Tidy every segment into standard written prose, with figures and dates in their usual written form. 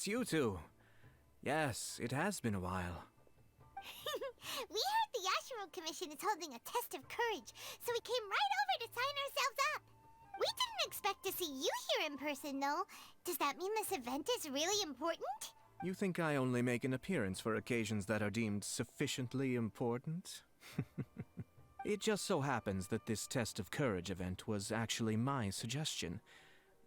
it's you two. Yes, it has been a while. We heard the Yashiro Commission is holding a test of courage, so we came right over to sign ourselves up. We didn't expect to see you here in person, though. Does that mean this event is really important? You think I only make an appearance for occasions that are deemed sufficiently important? It just so happens that this test of courage event was actually my suggestion.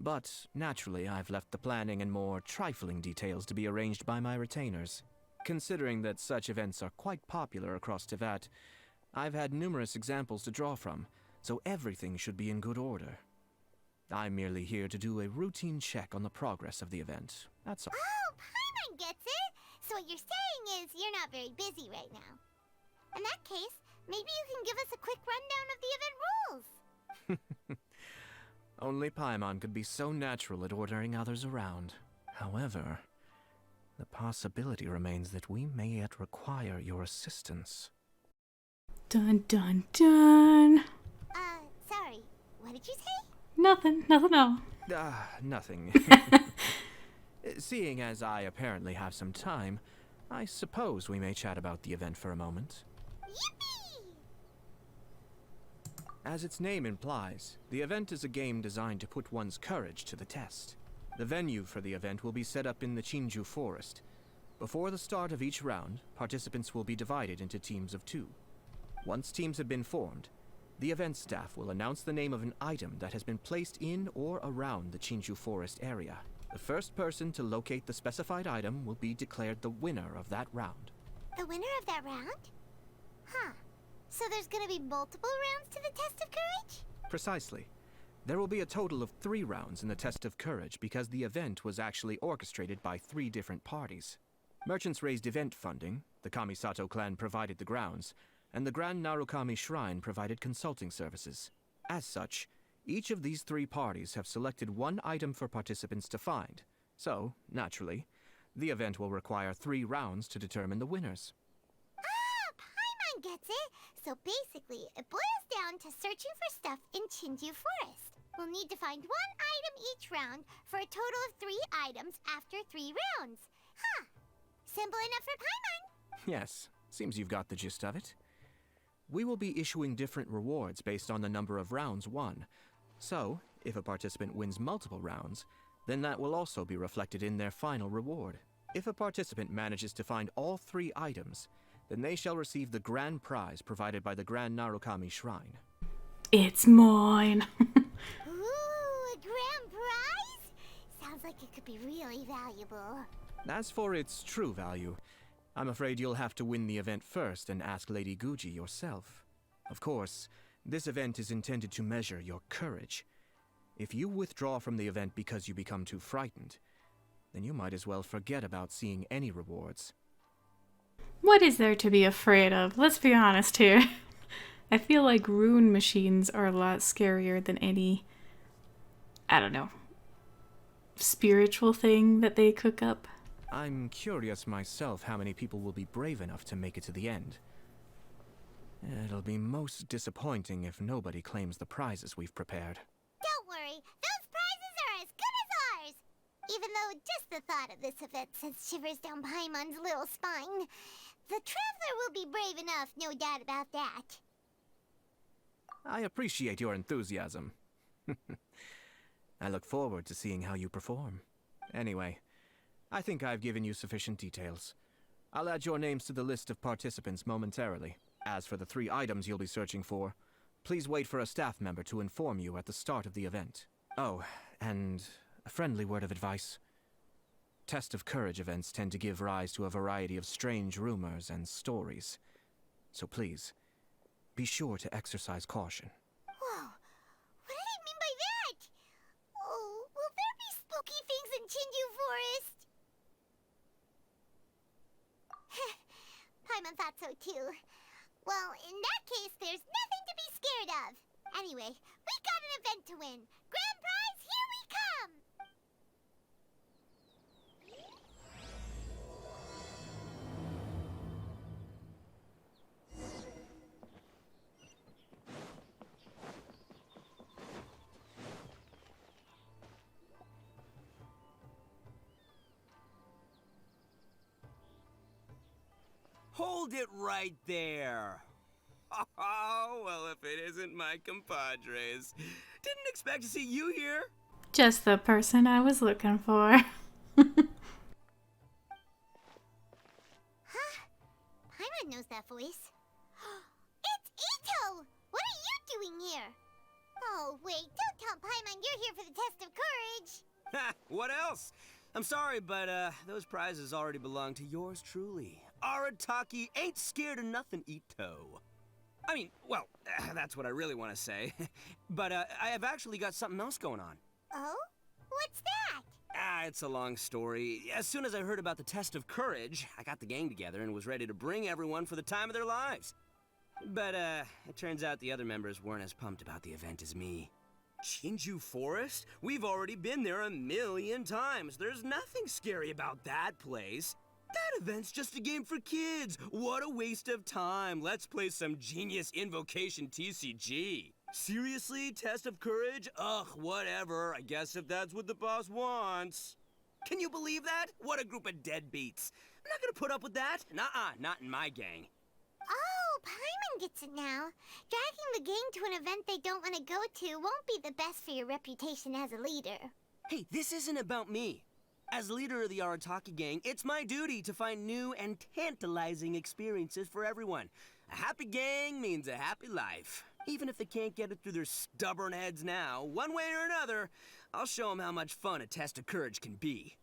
But, naturally, I've left the planning and more trifling details to be arranged by my retainers. Considering that such events are quite popular across Teyvat, I've had numerous examples to draw from, so everything should be in good order. I'm merely here to do a routine check on the progress of the event, that's all. Oh, Paimon gets it! So what you're saying is you're not very busy right now. In that case, maybe you can give us a quick rundown of the event rules. Only Paimon could be so natural at ordering others around. However, the possibility remains that we may yet require your assistance. Dun dun dun. Sorry, what did you say? Nothing at all. Nothing. Seeing as I apparently have some time, I suppose we may chat about the event for a moment. Yippee! As its name implies, the event is a game designed to put one's courage to the test. The venue for the event will be set up in the Chinju Forest. Before the start of each round, participants will be divided into teams of 2. Once teams have been formed, the event staff will announce the name of an item that has been placed in or around the Chinju Forest area. The first person to locate the specified item will be declared the winner of that round. The winner of that round? Huh. So there's gonna be multiple rounds to the test of courage? Precisely. There will be a total of 3 rounds in the test of courage because the event was actually orchestrated by 3 different parties. Merchants raised event funding, the Kamisato clan provided the grounds, and the Grand Narukami Shrine provided consulting services. As such, each of these 3 parties have selected one item for participants to find. So, naturally, the event will require 3 rounds to determine the winners. Ah, Paimon gets it! So basically, it boils down to searching for stuff in Chinju Forest. We'll need to find 1 item each round for a total of 3 items after 3 rounds. Huh. Simple enough for Paimon. Yes, seems you've got the gist of it. We will be issuing different rewards based on the number of rounds won. So, if a participant wins multiple rounds, then that will also be reflected in their final reward. If a participant manages to find all 3 items, then they shall receive the grand prize provided by the Grand Narukami Shrine. It's mine. Ooh, a grand prize? Sounds like it could be really valuable. As for its true value, I'm afraid you'll have to win the event first and ask Lady Guji yourself. Of course, this event is intended to measure your courage. If you withdraw from the event because you become too frightened, then you might as well forget about seeing any rewards. What is there to be afraid of? Let's be honest here. I feel like rune machines are a lot scarier than any, I don't know, spiritual thing that they cook up. I'm curious myself how many people will be brave enough to make it to the end. It'll be most disappointing if nobody claims the prizes we've prepared. Don't worry, those prizes are as good as ours! Even though just the thought of this event sends shivers down Paimon's little spine. The Traveler will be brave enough, no doubt about that. I appreciate your enthusiasm. I look forward to seeing how you perform. Anyway, I think I've given you sufficient details. I'll add your names to the list of participants momentarily. As for the 3 items you'll be searching for, please wait for a staff member to inform you at the start of the event. Oh, and a friendly word of advice. Test of courage events tend to give rise to a variety of strange rumors and stories. So please, be sure to exercise caution. Whoa, what did he mean by that? Oh, will there be spooky things in Chinju Forest? Paimon thought so too. Well, in that case, there's nothing to be scared of. Anyway, we got an event to win. Grand prize, here we come! Hold it right there. Oh, well, if it isn't my compadres. Didn't expect to see you here. Just the person I was looking for. Huh? Paimon knows that voice. It's Ito! What are you doing here? Oh, wait, don't tell Paimon you're here for the test of courage. Ha! What else? I'm sorry, but those prizes already belong to yours truly. Arataki ain't scared of nothing, Ito. I mean, well, that's what I really want to say. But I have actually got something else going on. Oh? What's that? It's a long story. As soon as I heard about the test of courage, I got the gang together and was ready to bring everyone for the time of their lives. But it turns out the other members weren't as pumped about the event as me. Chinju Forest? We've already been there 1,000,000 times. There's nothing scary about that place. That event's just a game for kids. What a waste of time. Let's play some genius invocation TCG. Seriously, test of courage? Ugh, whatever. I guess if that's what the boss wants. Can you believe that? What a group of deadbeats. I'm not gonna put up with that. Nuh-uh, not in my gang. Oh, Paimon gets it now. Dragging the gang to an event they don't want to go to won't be the best for your reputation as a leader. Hey, this isn't about me. As leader of the Arataki gang, it's my duty to find new and tantalizing experiences for everyone. A happy gang means a happy life. Even if they can't get it through their stubborn heads now, one way or another, I'll show them how much fun a test of courage can be.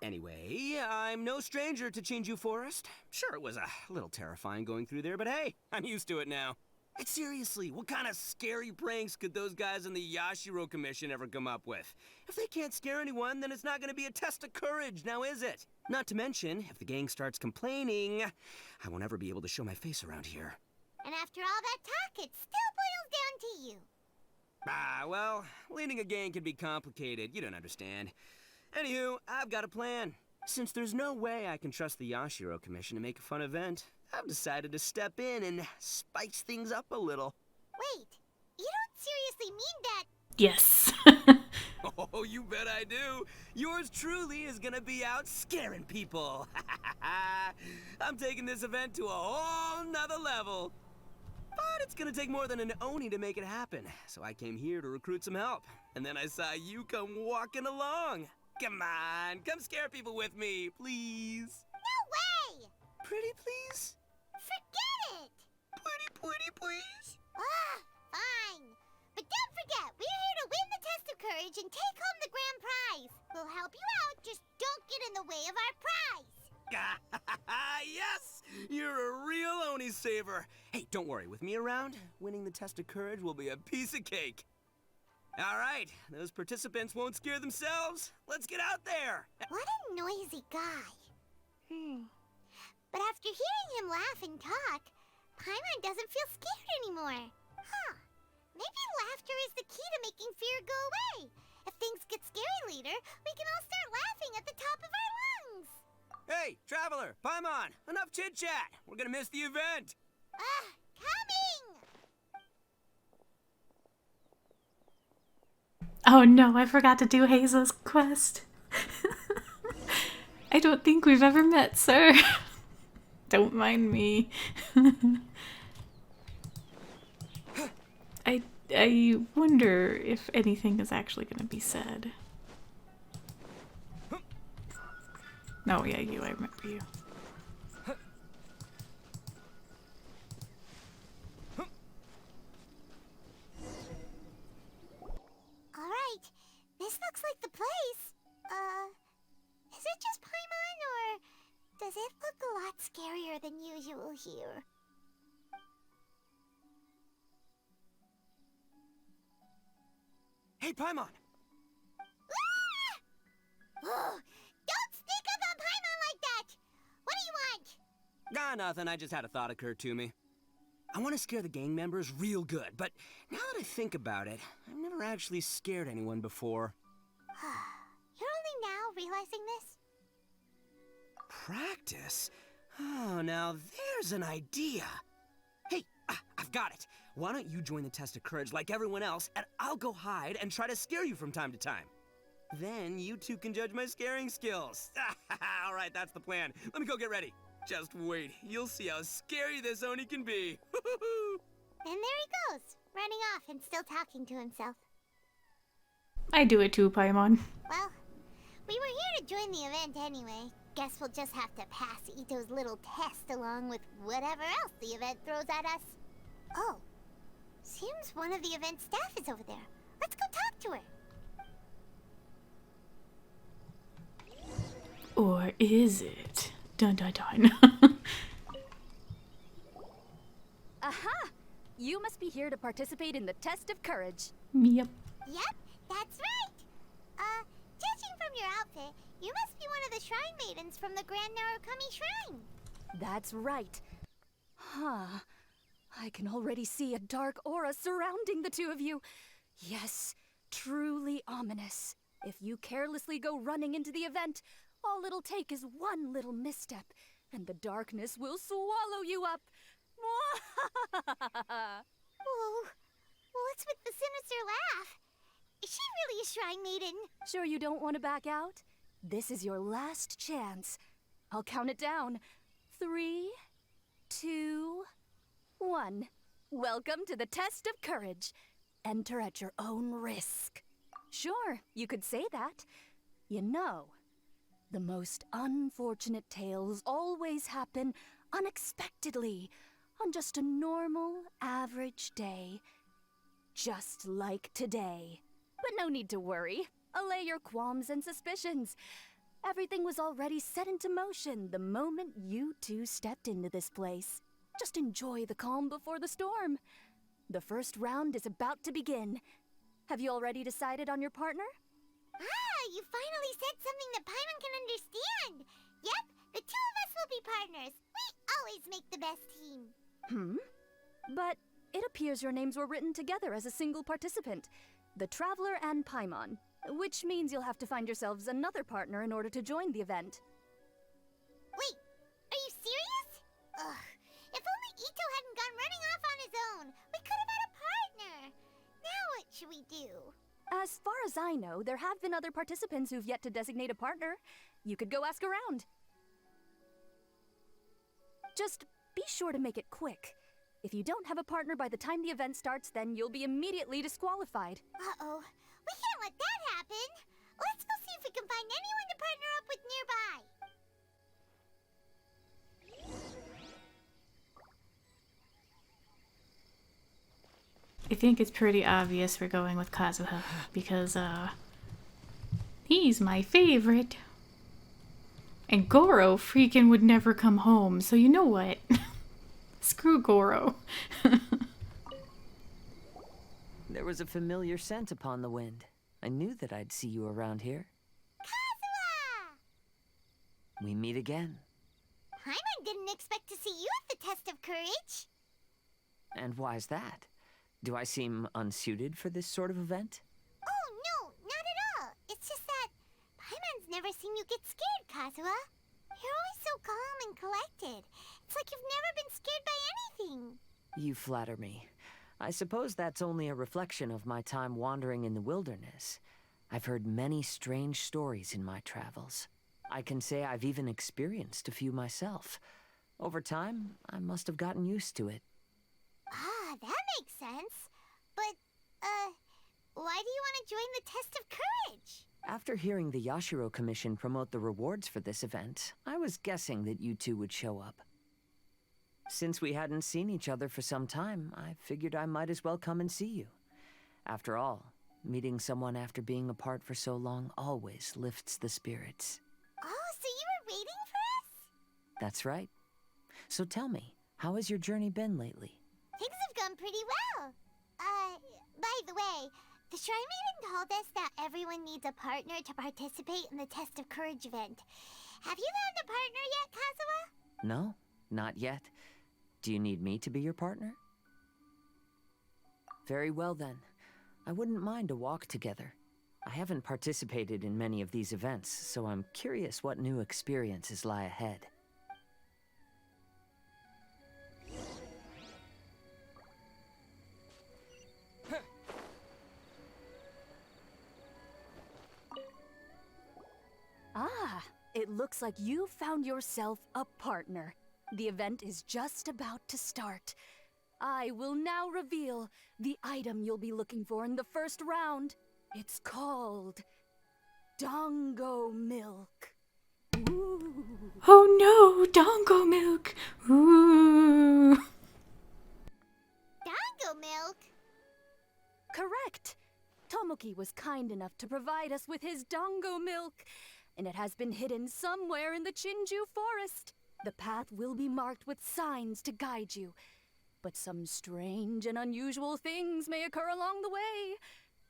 Anyway, I'm no stranger to Chinju Forest. Sure, it was a little terrifying going through there, but hey, I'm used to it now. And seriously, what kind of scary pranks could those guys in the Yashiro Commission ever come up with? If they can't scare anyone, then it's not going to be a test of courage, now is it? Not to mention, if the gang starts complaining, I won't ever be able to show my face around here. And after all that talk, it still boils down to you. Well, leading a gang can be complicated, you don't understand. Anywho, I've got a plan. Since there's no way I can trust the Yashiro Commission to make a fun event, I've decided to step in and spice things up a little. Wait, you don't seriously mean that? Yes. Oh, you bet I do. Yours truly is gonna be out scaring people. I'm taking this event to a whole nother level. But it's gonna take more than an Oni to make it happen, so I came here to recruit some help. And then I saw you come walking along. Come on, come scare people with me, please. No way! Pretty please? Forget it! Pretty please? Fine. But don't forget, we're here to win the test of courage and take home the grand prize. We'll help you out, just don't get in the way of our prize. Yes! You're a real Oni saver. Hey, don't worry, with me around, winning the test of courage will be a piece of cake. All right, those participants won't scare themselves. Let's get out there. What a noisy guy. But after hearing him laugh and talk, Paimon doesn't feel scared anymore. Huh. Maybe laughter is the key to making fear go away. If things get scary later, we can all start laughing at the top of our lungs. Hey, Traveler, Paimon, enough chit-chat. We're gonna miss the event. Coming! Oh no, I forgot to do Hazel's quest. I don't think we've ever met, sir. Don't mind me. I wonder if anything is actually going to be said. No, yeah, I remember you. Alright, this looks like the place. Is it just Paimon, or does it look a lot scarier than usual here? Hey, Paimon. Don't sneak up on Paimon like that! What do you want? Nothing. I just had a thought occur to me. I want to scare the gang members real good, but now that I think about it, I've never actually scared anyone before. You're only now realizing this? Practice? Oh, now there's an idea. Hey, I've got it. Why don't you join the test of courage like everyone else, and I'll go hide and try to scare you from time to time. Then you two can judge my scaring skills. All right, that's the plan. Let me go get ready. Just wait. You'll see how scary this Oni can be. And there he goes, running off and still talking to himself. I do it too, Paimon. Well, we were here to join the event anyway. Guess we'll just have to pass Ito's little test along with whatever else the event throws at us. Oh, seems one of the event staff is over there. Let's go talk to her. Or is it? Dun dun dun. Aha! You must be here to participate in the test of courage. Yep. Yep, that's right. Judging from your outfit, you must be one of the shrine maidens from the Grand Narukami Shrine. That's right. Huh. I can already see a dark aura surrounding the two of you. Yes, truly ominous. If you carelessly go running into the event, all it'll take is one little misstep, and the darkness will swallow you up. Whoa, what's with the sinister laugh? Is she really a shrine maiden? Sure you don't want to back out? This is your last chance. I'll count it down. 3, 2, 1. Welcome to the test of courage. Enter at your own risk. Sure, you could say that. You know, the most unfortunate tales always happen unexpectedly on just a normal, average day. Just like today. But no need to worry. Allay your qualms and suspicions. Everything was already set into motion the moment you two stepped into this place. Just enjoy the calm before the storm. The first round is about to begin. Have you already decided on your partner? Ah, you finally said something that Paimon can understand. Yep, the two of us will be partners. We always make the best team. But it appears your names were written together as a single participant. The Traveler and Paimon. Which means you'll have to find yourselves another partner in order to join the event. Wait, are you serious? Ugh, if only Ito hadn't gone running off on his own. We could have had a partner. Now what should we do? As far as I know, there have been other participants who've yet to designate a partner. You could go ask around. Just be sure to make it quick. If you don't have a partner by the time the event starts, then you'll be immediately disqualified. Uh-oh, we can't let that happen. Let's go see if we can find anyone to partner up with nearby. I think it's pretty obvious we're going with Kazuha because he's my favorite. And Gorou freaking would never come home, so you know what? Screw Gorou. There was a familiar scent upon the wind. I knew that I'd see you around here. Kazuha! We meet again. Paimon didn't expect to see you at the test of courage. And why's that? Do I seem unsuited for this sort of event? Oh, no, not at all. It's just that Paimon's never seen you get scared, Kazuha. You're always so calm and collected. It's like you've never been scared by anything. You flatter me. I suppose that's only a reflection of my time wandering in the wilderness. I've heard many strange stories in my travels. I can say I've even experienced a few myself. Over time, I must have gotten used to it. Ah, that makes sense. But, why do you want to join the test of courage? After hearing the Yashiro Commission promote the rewards for this event, I was guessing that you two would show up. Since we hadn't seen each other for some time, I figured I might as well come and see you. After all, meeting someone after being apart for so long always lifts the spirits. Oh, so you were waiting for us? That's right. So tell me, how has your journey been lately? Things have gone pretty well. By the way, the Shrine Maiden told us that everyone needs a partner to participate in the Test of Courage event. Have you found a partner yet, Kazuha? No, not yet. Do you need me to be your partner? Very well then. I wouldn't mind a walk together. I haven't participated in many of these events, so I'm curious what new experiences lie ahead. Ah, It looks like you found yourself a partner. The event is just about to start. I will now reveal the item you'll be looking for in the first round. It's called Dango Milk. Ooh. Oh no, Dango milk. Ooh. Dango milk? Correct. Tomoki was kind enough to provide us with his Dango milk, and it has been hidden somewhere in the Chinju forest. The path will be marked with signs to guide you, but some strange and unusual things may occur along the way.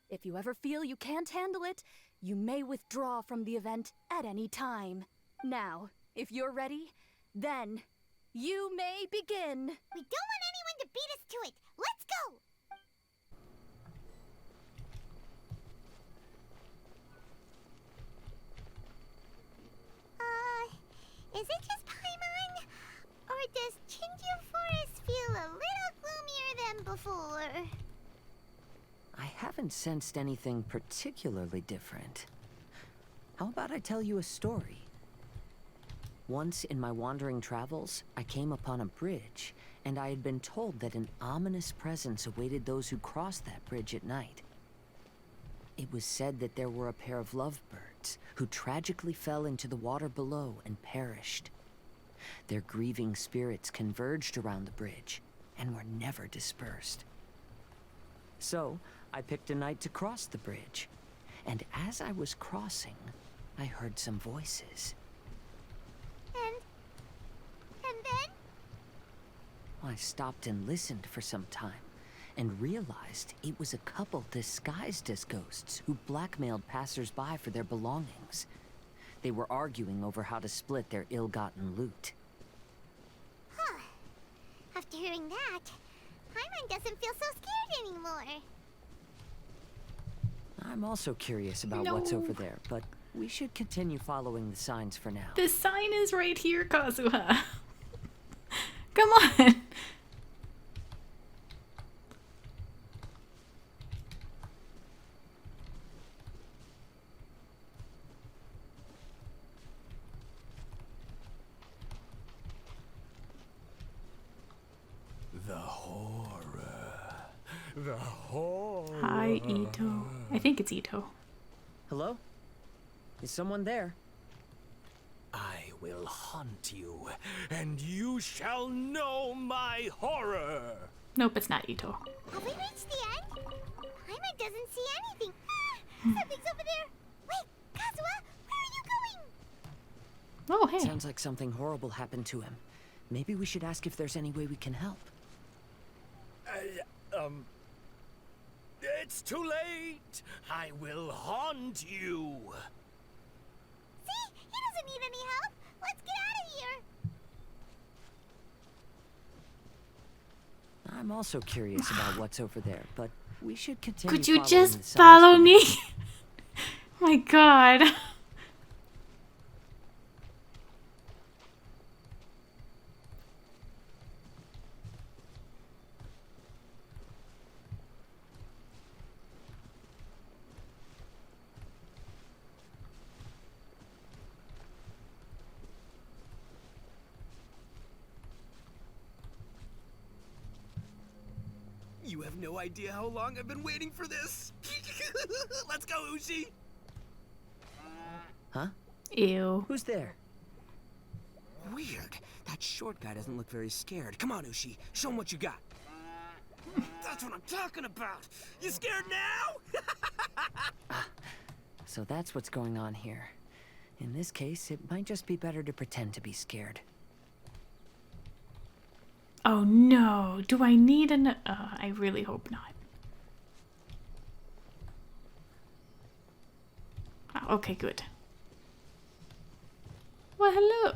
If you ever feel you can't handle it, you may withdraw from the event at any time. Now, if you're ready, then you may begin. We don't want anyone to beat us to it. Let's go! Is it just Paimon? Or does Chinju Forest feel a little gloomier than before? I haven't sensed anything particularly different. How about I tell you a story? Once in my wandering travels, I came upon a bridge, and I had been told that an ominous presence awaited those who crossed that bridge at night. It was said that there were a pair of lovebirds who tragically fell into the water below and perished. Their grieving spirits converged around the bridge and were never dispersed. So, I picked a night to cross the bridge, and as I was crossing, I heard some voices. And then? I stopped and listened for some time, and realized it was a couple disguised as ghosts who blackmailed passers-by for their belongings. They were arguing over how to split their ill-gotten loot. Huh. After hearing that, Paimon doesn't feel so scared anymore. I'm also curious about what's over there, but we should continue following the signs for now. The sign is right here, Kazuha. Come on. The horror. The horror. Hi, Ito. I think it's Ito. Hello? Is someone there? I will hunt you, and you shall know my horror. Nope, it's not Ito. Have we reached the end? Paimon doesn't see anything. Something's over there. Wait, Kazuha, where are you going? Oh, hey. Sounds like something horrible happened to him. Maybe we should ask if there's any way we can help. It's too late. I will haunt you. See? He doesn't need any help. Let's get out of here. I'm also curious about what's over there, but we should continue. Could you following just the signs follow for me? now. My god. You have no idea how long I've been waiting for this. Let's go, Ushi. Huh? Ew. Who's there? Weird. That short guy doesn't look very scared. Come on, Ushi. Show him what you got. That's what I'm talking about. You scared now? So that's what's going on here. In this case, it might just be better to pretend to be scared. Oh no. Do I need an... I really hope not. Oh, okay, good. Well, hello.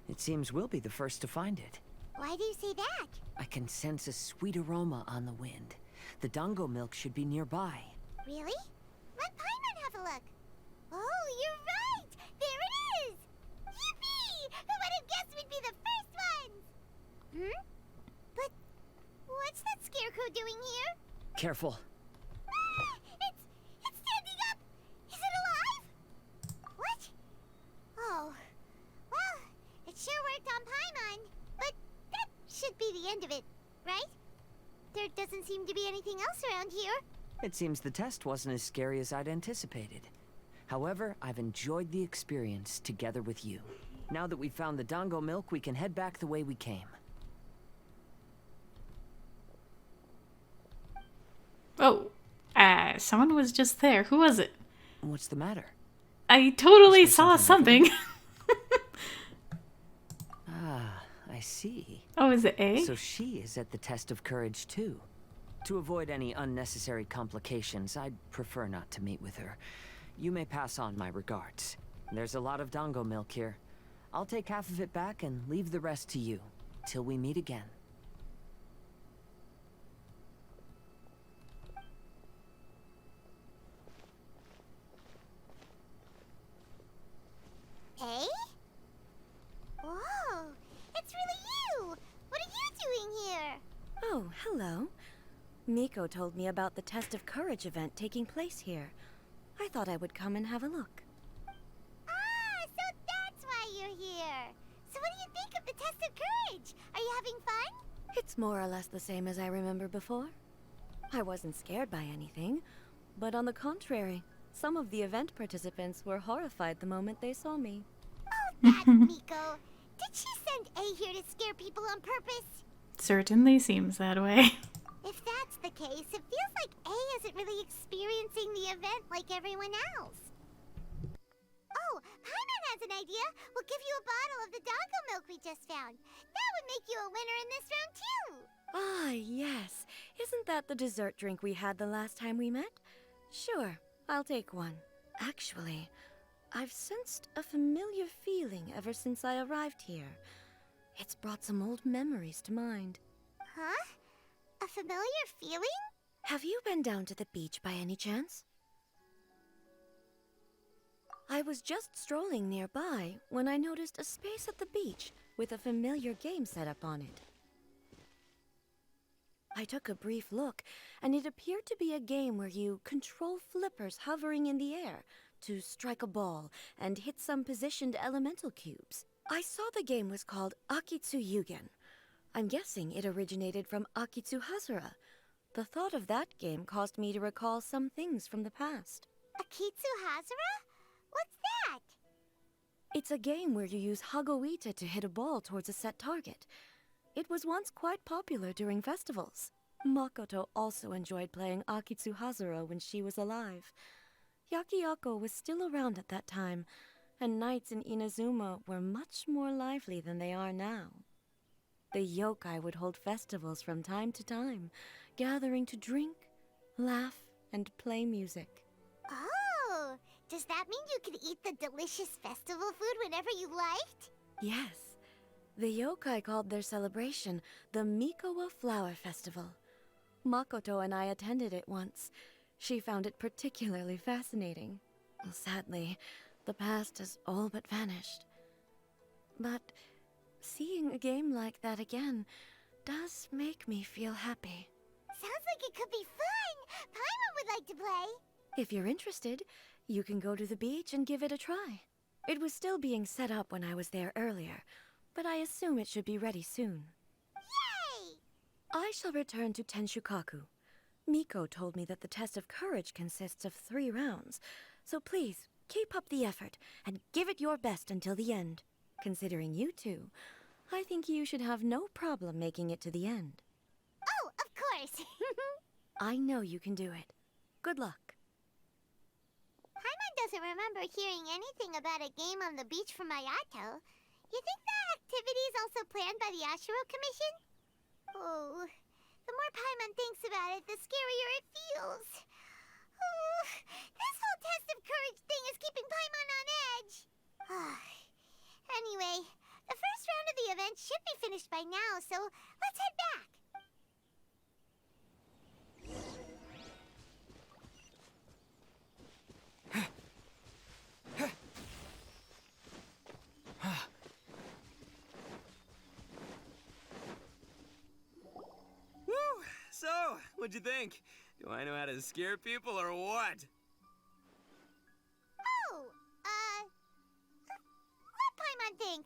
It seems we'll be the first to find it. Why do you say that? I can sense a sweet aroma on the wind. The dango milk should be nearby. Really? Let Paimon have a look. Oh, you're right! There it is! Yippee! Who would have guessed we'd be the first ones? But what's that scarecrow doing here? Careful. It's standing up! Is it alive? to be anything else around here. It seems the test wasn't as scary as I'd anticipated. However, I've enjoyed the experience together with you. Now that we've found the dango milk, we can head back the way we came. Oh, someone was just there. Who was it? What's the matter? I totally Is there saw something something. Ah, I see. Oh, is it A? So she is at the test of courage too. To avoid any unnecessary complications, I'd prefer not to meet with her. You may pass on my regards. There's a lot of dango milk here. I'll take half of it back and leave the rest to you, till we meet again. Eh? Whoa, it's really you! What are you doing here? Oh, hello. Miko told me about the Test of Courage event taking place here. I thought I would come and have a look. Ah, so that's why you're here. So what do you think of the Test of Courage? Are you having fun? It's more or less the same as I remember before. I wasn't scared by anything, but on the contrary, some of the event participants were horrified the moment they saw me. Oh, that Miko. Did she send A here to scare people on purpose? Certainly seems that way. If that's the case, it feels like A isn't really experiencing the event like everyone else. Oh, Paimon has an idea. We'll give you a bottle of the dango milk we just found. That would make you a winner in this round, too. Ah, yes. Isn't that the dessert drink we had the last time we met? Sure, I'll take one. Actually, I've sensed a familiar feeling ever since I arrived here. It's brought some old memories to mind. Huh? A familiar feeling? Have you been down to the beach by any chance? I was just strolling nearby when I noticed a space at the beach with a familiar game set up on it. I took a brief look, and it appeared to be a game where you control flippers hovering in the air to strike a ball and hit some positioned elemental cubes. I saw the game was called Akitsu Kimodameshi. I'm guessing it originated from Akitsu Kimodameshi. The thought of that game caused me to recall some things from the past. Akitsu Kimodameshi? What's that? It's a game where you use Hagoita to hit a ball towards a set target. It was once quite popular during festivals. Makoto also enjoyed playing Akitsu Kimodameshi when she was alive. Yakiako was still around at that time, and nights in Inazuma were much more lively than they are now. The yokai would hold festivals from time to time, gathering to drink, laugh, and play music. Oh, does that mean you could eat the delicious festival food whenever you liked? Yes. The yokai called their celebration the Mikowa Flower Festival. Makoto and I attended it once. She found it particularly fascinating. Sadly, the past has all but vanished. But seeing a game like that again does make me feel happy. Sounds like it could be fun. Paimon would like to play. If you're interested, you can go to the beach and give it a try. It was still being set up when I was there earlier, but I assume it should be ready soon. Yay! I shall return to Tenshukaku. Miko told me that the test of courage consists of 3 rounds, so please keep up the effort and give it your best until the end. Considering you two, I think you should have no problem making it to the end. Oh, of course. I know you can do it. Good luck. Paimon doesn't remember hearing anything about a game on the beach from Ayato. You think that activity is also planned by the Ashiro Commission? Oh, the more Paimon thinks about it, the scarier it feels. Oh, this whole test of courage thing is keeping Paimon on edge. Anyway, the first round of the event should be finished by now, so let's head back. Woo! So, what'd you think? Do I know how to scare people or what? Oh, what Paimon think?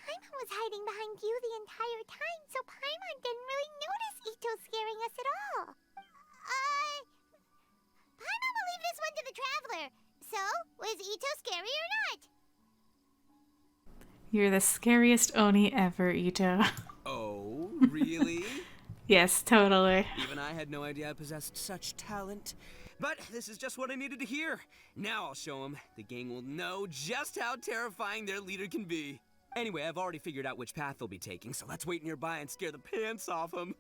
Paimon was hiding behind you the entire time, so Paimon didn't really notice Ito Ito scaring us at all. Paimon will leave this one to the traveler. So, was Ito scary or not? You're the scariest Oni ever, Ito. Oh, really? Yes, totally. Even I had no idea I possessed such talent. But this is just what I needed to hear. Now I'll show them. The gang will know just how terrifying their leader can be. Anyway, I've already figured out which path they'll be taking, so let's wait nearby and scare the pants off them.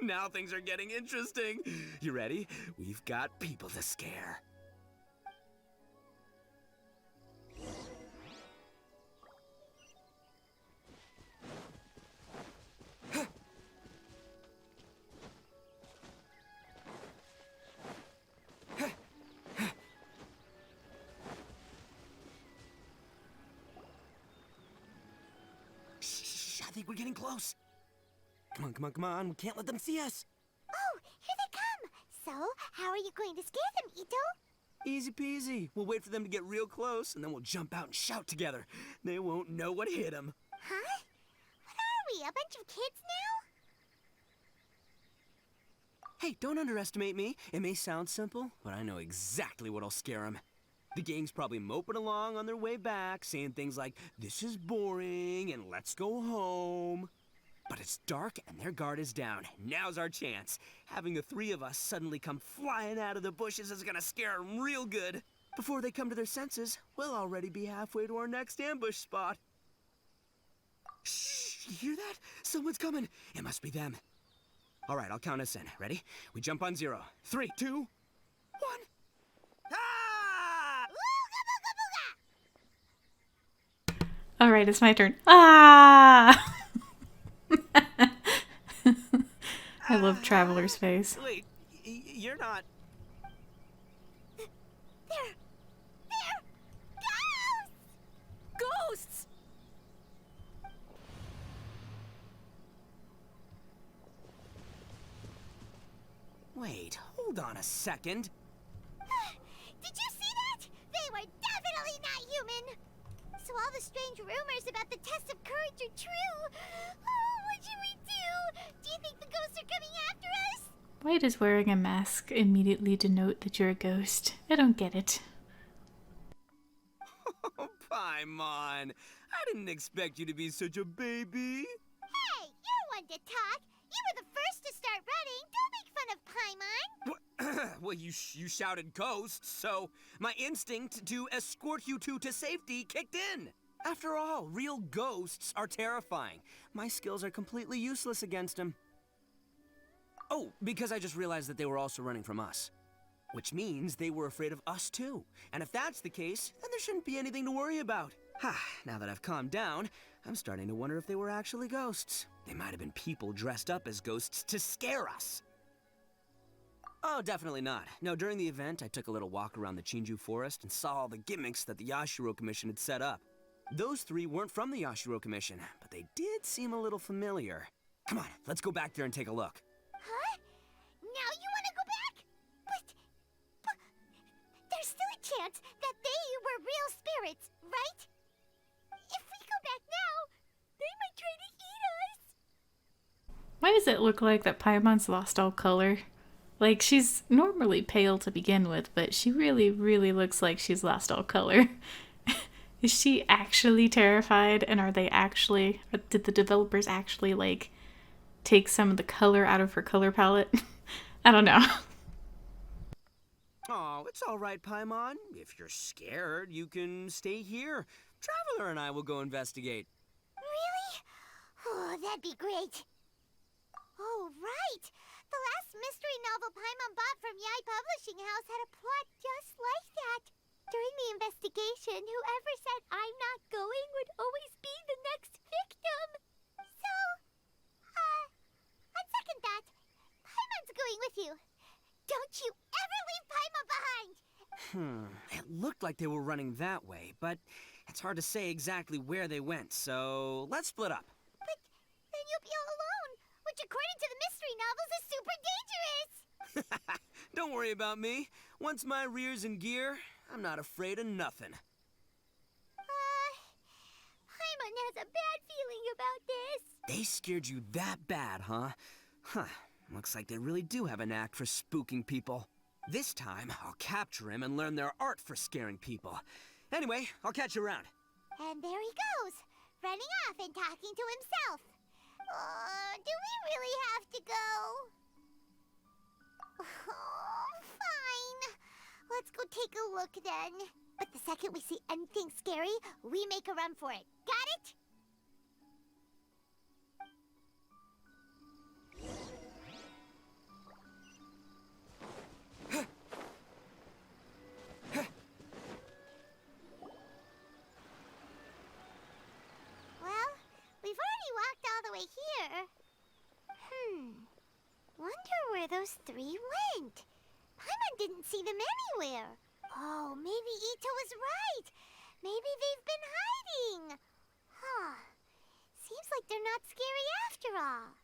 Now things are getting interesting. You ready? We've got people to scare. I think we're getting close. Come on, come on, come on. We can't let them see us. Oh, here they come. So, how are you going to scare them, Ito? Easy peasy. We'll wait for them to get real close, and then we'll jump out and shout together. They won't know what hit them. Huh? What are we, a bunch of kids now? Hey, don't underestimate me. It may sound simple, but I know exactly what'll scare them. The gang's probably moping along on their way back, saying things like, "This is boring," and "Let's go home." But it's dark and their guard is down. Now's our chance. Having the three of us suddenly come flying out of the bushes is gonna scare them real good. Before they come to their senses, we'll already be halfway to our next ambush spot. Shh, you hear that? Someone's coming. It must be them. All right, I'll count us in. Ready? We jump on 0. 3, 2, 1. Ah! Ooga booga! All right, it's my turn. Ah! I love Traveler's face. Wait, you're not... They're ghosts! Ghosts! Wait, hold on a second. Did you see that? They were definitely not human. So all the strange rumors about the test of courage are true. Oh, what should we do? Do you think the ghosts are coming after us? Why does wearing a mask immediately denote that you're a ghost? I don't get it. Oh, Paimon. I didn't expect you to be such a baby. Hey, you're one to talk. You were the first to start running. Don't make fun of Paimon. Well, you shouted ghosts, so my instinct to escort you two to safety kicked in. After all, real ghosts are terrifying. My skills are completely useless against them. Oh, because I just realized that they were also running from us. Which means they were afraid of us too. And if that's the case, then there shouldn't be anything to worry about. Now that I've calmed down, I'm starting to wonder if they were actually ghosts. They might have been people dressed up as ghosts to scare us. Oh, definitely not. No, during the event, I took a little walk around the Chinju forest and saw all the gimmicks that the Yashiro Commission had set up. Those three weren't from the Yashiro Commission, but they did seem a little familiar. Come on, let's go back there and take a look. Huh? Now you want to go back? But there's still a chance that they were real spirits, right? If we go back now, they might try to eat us. Why does it look like that Paimon's lost all color? Like, she's normally pale to begin with, but she really, really looks like she's lost all color. Is she actually terrified? And did the developers actually, like, take some of the color out of her color palette? I don't know. Oh, it's all right, Paimon. If you're scared, you can stay here. Traveler and I will go investigate. Really? Oh, that'd be great. Oh, right. The last mystery novel Paimon bought from Yae Publishing House had a plot just like that. During the investigation, whoever said I'm not going would always be the next victim. So, on second thought, Paimon's going with you. Don't you ever leave Paimon behind! It looked like they were running that way, but it's hard to say exactly where they went, so let's split up. But then you'll be all alone, which according to the mystery novels is super dangerous! Don't worry about me. Once my rear's in gear, I'm not afraid of nothing. Paimon has a bad feeling about this. They scared you that bad, huh? Huh. Looks like they really do have a knack for spooking people. This time, I'll capture him and learn their art for scaring people. Anyway, I'll catch you around. And there he goes, running off and talking to himself. Do we really have to go? Oh, fine. Let's go take a look then. But the second we see anything scary, we make a run for it. Got it? Well, we've already walked all the way here. Wonder where those three went. Paimon didn't see them anywhere. Oh, maybe Ito was right. Maybe they've been hiding. Huh. Seems like they're not scary after all.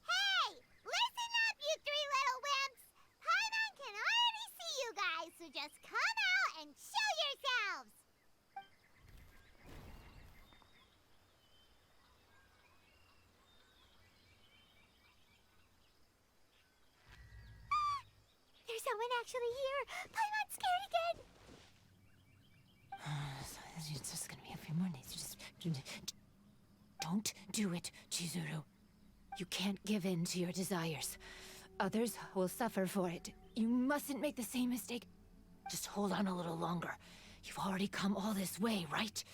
Hey! Listen up, you three little wimps! Paimon can already see you guys, so just come out and show yourselves! There's someone actually here. Paimon's scared again. It's just gonna be a few more days. Just don't do it, Chizuru. You can't give in to your desires. Others will suffer for it. You mustn't make the same mistake. Just hold on a little longer. You've already come all this way, right?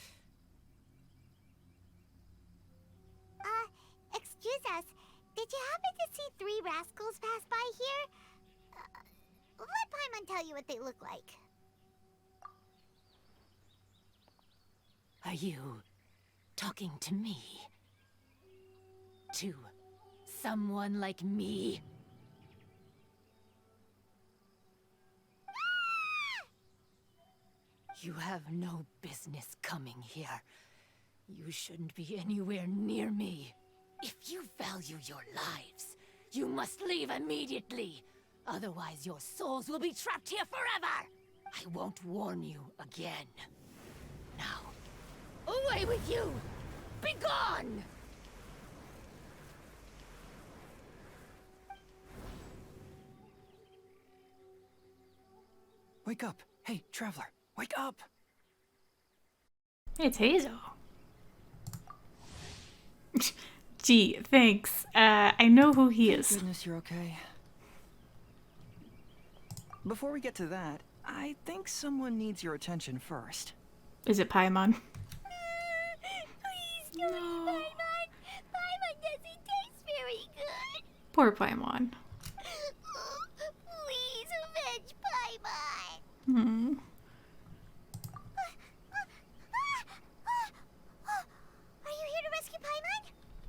Excuse us. Did you happen to see three rascals pass by here? Let Paimon tell you what they look like. Are you talking to me? To someone like me? You have no business coming here. You shouldn't be anywhere near me. If you value your lives, you must leave immediately. Otherwise, your souls will be trapped here forever! I won't warn you again. Now, away with you! Be gone! Wake up! Hey, traveler! Wake up! It's Hazel. Gee, thanks. I know who he is. Goodness, you're okay. Before we get to that, I think someone needs your attention first. Is it Paimon? Please don't eat Paimon. Paimon doesn't taste very good. Poor Paimon. Please avenge Paimon. Hmm. Are you here to rescue Paimon?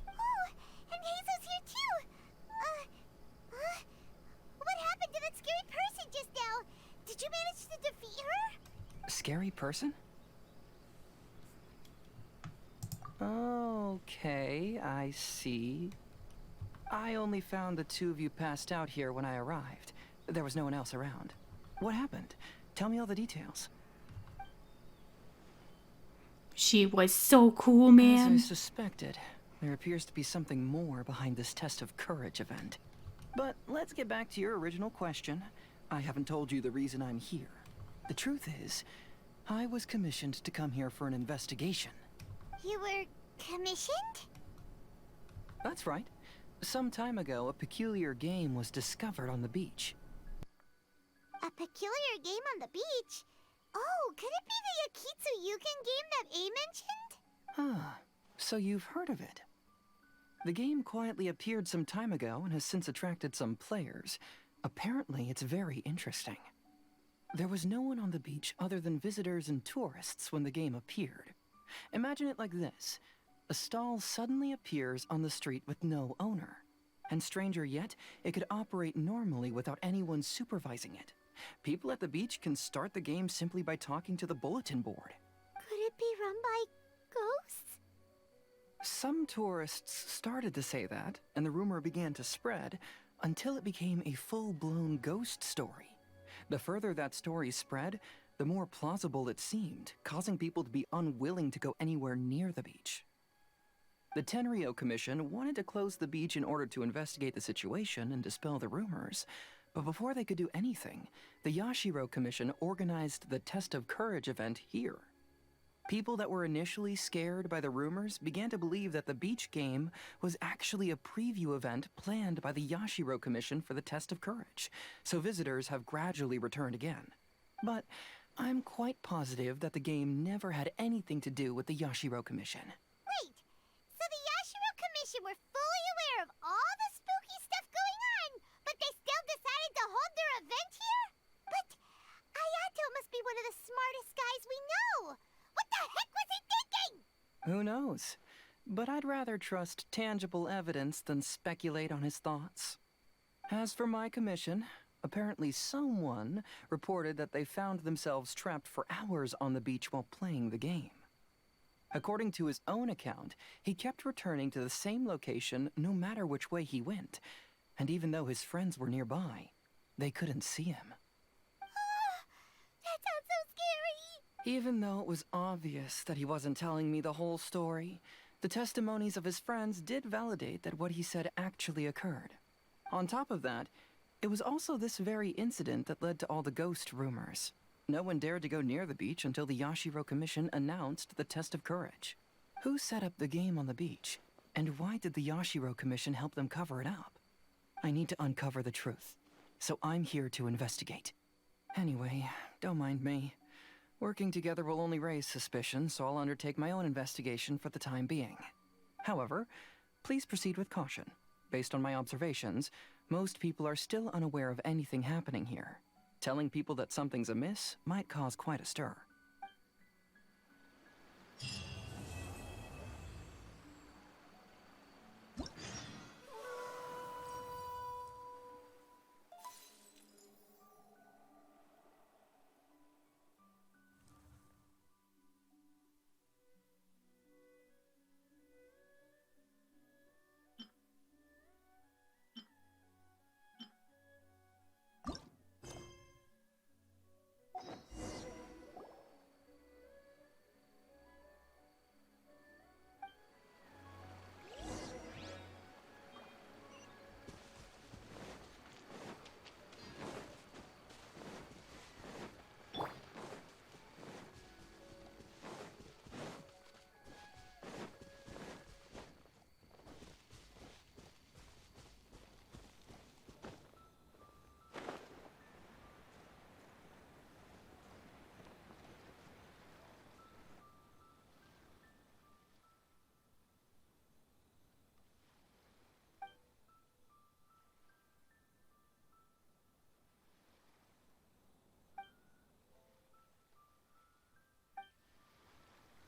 Oh, and Hazel's here too. What happened to that scary person just now? Did you manage to defeat her? Scary person? Okay, I see. I only found the two of you passed out here when I arrived. There was no one else around. What happened? Tell me all the details. She was so cool, As I man. suspected, there appears to be something more behind this test of courage event. But let's get back to your original question. I haven't told you the reason I'm here. The truth is, I was commissioned to come here for an investigation. You were commissioned? That's right. Some time ago, a peculiar game was discovered on the beach. A peculiar game on the beach? Oh, could it be the Akitsu game that A mentioned? Ah, so you've heard of it. The game quietly appeared some time ago and has since attracted some players. Apparently, it's very interesting. There was no one on the beach other than visitors and tourists when the game appeared. Imagine it like this. A stall suddenly appears on the street with no owner. And stranger yet, it could operate normally without anyone supervising it. People at the beach can start the game simply by talking to the bulletin board. Could it be run by ghosts? Some tourists started to say that, and the rumor began to spread, until it became a full-blown ghost story. The further that story spread, the more plausible it seemed, causing people to be unwilling to go anywhere near the beach. The Tenryou Commission wanted to close the beach in order to investigate the situation and dispel the rumors. But before they could do anything, the Yashiro Commission organized the Test of Courage event here. People that were initially scared by the rumors began to believe that the beach game was actually a preview event planned by the Yashiro Commission for the Test of Courage, so visitors have gradually returned again. But I'm quite positive that the game never had anything to do with the Yashiro Commission. Wait, so the Yashiro Commission were fully aware of all the spooky stuff going on, but they still decided to hold their event here? But Ayato must be one of the smartest guys we know. What the heck was he thinking? Who knows? But I'd rather trust tangible evidence than speculate on his thoughts. As for my commission, apparently someone reported that they found themselves trapped for hours on the beach while playing the game. According to his own account, he kept returning to the same location no matter which way he went, and even though his friends were nearby, they couldn't see him. That sounds so scary. Even though it was obvious that he wasn't telling me the whole story, the testimonies of his friends did validate that what he said actually occurred. On top of that, it was also this very incident that led to all the ghost rumors. No one dared to go near the beach until the Yashiro Commission announced the Test of Courage. Who set up the game on the beach? And why did the Yashiro Commission help them cover it up? I need to uncover the truth, so I'm here to investigate. Anyway, don't mind me. Working together will only raise suspicion, so I'll undertake my own investigation for the time being. However, please proceed with caution. Based on my observations, most people are still unaware of anything happening here. Telling people that something's amiss might cause quite a stir.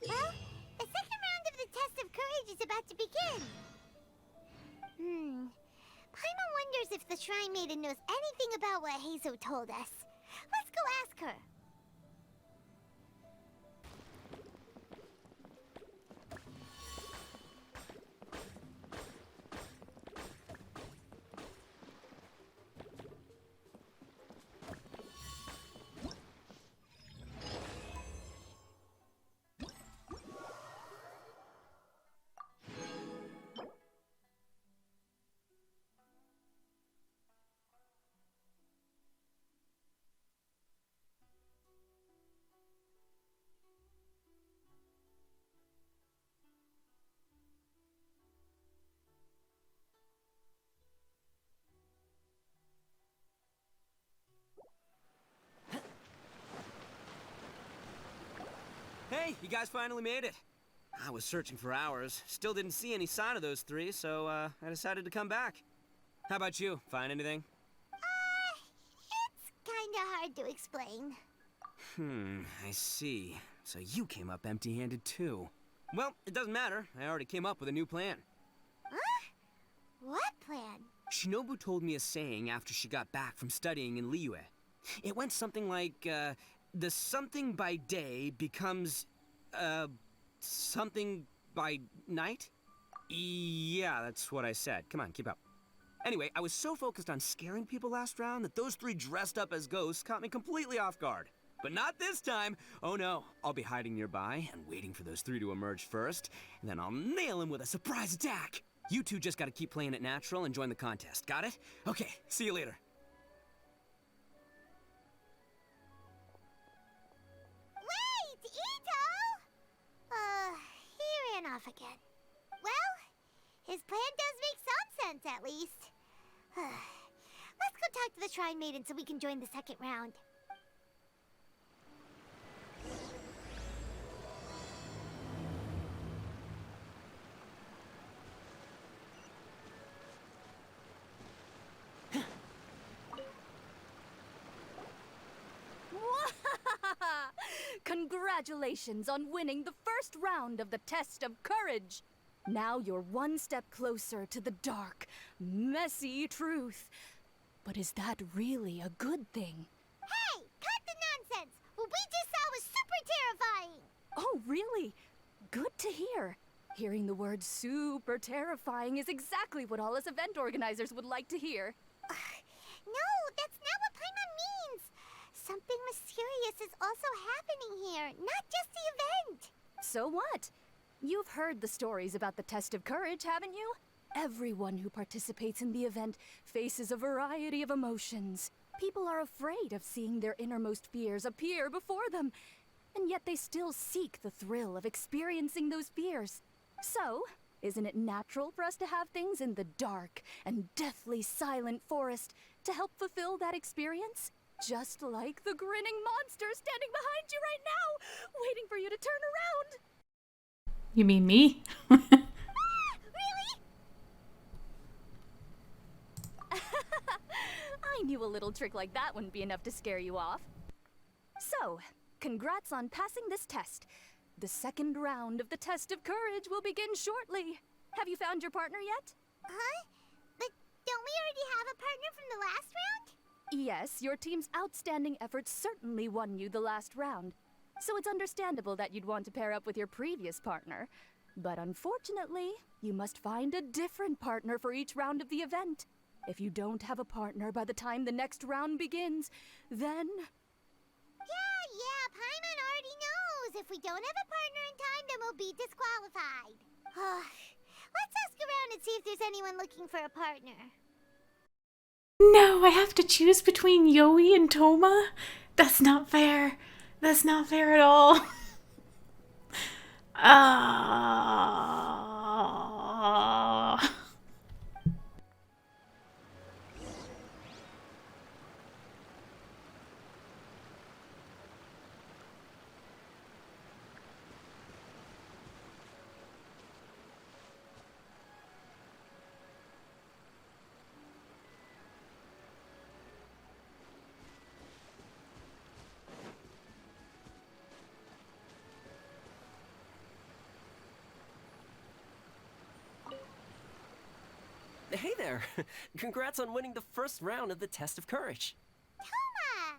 Well, the second round of the Test of Courage is about to begin. Paimon wonders if the Shrine Maiden knows anything about what Heizo told us. Let's go ask her. Hey, you guys finally made it. I was searching for hours. Still didn't see any sign of those three, so I decided to come back. How about you? Find anything? It's kinda hard to explain. I see. So you came up empty-handed too. Well, it doesn't matter. I already came up with a new plan. Huh? What plan? Shinobu told me a saying after she got back from studying in Liyue. It went something like, the something by day becomes, something by night? Yeah, that's what I said. Come on, keep up. Anyway, I was so focused on scaring people last round that those three dressed up as ghosts caught me completely off guard. But not this time. Oh no, I'll be hiding nearby and waiting for those three to emerge first, and then I'll nail him with a surprise attack. You two just gotta keep playing it natural and join the contest. Got it? Okay, see you later. Wait, Ito! He ran off again. Well, his plan does make some sense, at least. Let's go talk to the Shrine Maiden so we can join the second round. Congratulations on winning the first round of the Test of Courage! Now you're one step closer to the dark, messy truth. But is that really a good thing? Hey, cut the nonsense! What we just saw was super terrifying! Oh, really? Good to hear. Hearing the word super terrifying is exactly what all us event organizers would like to hear. No, that's not what Paimon means! Something mysterious is also happening here, not just the event! So what? You've heard the stories about the Test of Courage, haven't you? Everyone who participates in the event faces a variety of emotions. People are afraid of seeing their innermost fears appear before them, and yet they still seek the thrill of experiencing those fears. So, isn't it natural for us to have things in the dark and deathly silent forest to help fulfill that experience? Just like the grinning monster standing behind you right now, waiting for you to turn around. You mean me? Really? I knew a little trick like that wouldn't be enough to scare you off. So, congrats on passing this test. The second round of the Test of Courage will begin shortly. Have you found your partner yet? Huh? But don't we already have a partner from the last round? Yes, your team's outstanding efforts certainly won you the last round. So it's understandable that you'd want to pair up with your previous partner. But unfortunately, you must find a different partner for each round of the event. If you don't have a partner by the time the next round begins, then... Yeah, Paimon already knows. If we don't have a partner in time, then we'll be disqualified. Let's ask around and see if there's anyone looking for a partner. No, I have to choose between Yoi and Thoma? That's not fair. That's not fair at all. Hey there! Congrats on winning the first round of the Test of Courage. Thoma!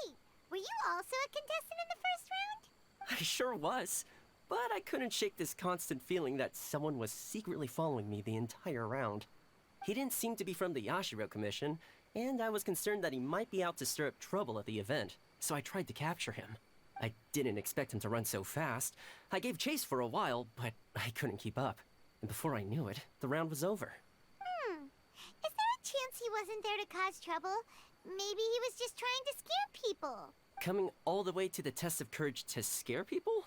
Wait, were you also a contestant in the first round? I sure was, but I couldn't shake this constant feeling that someone was secretly following me the entire round. He didn't seem to be from the Yashiro Commission, and I was concerned that he might be out to stir up trouble at the event, so I tried to capture him. I didn't expect him to run so fast. I gave chase for a while, but I couldn't keep up. And before I knew it, the round was over. Is there a chance he wasn't there to cause trouble? Maybe he was just trying to scare people. Coming all the way to the Test of Courage to scare people?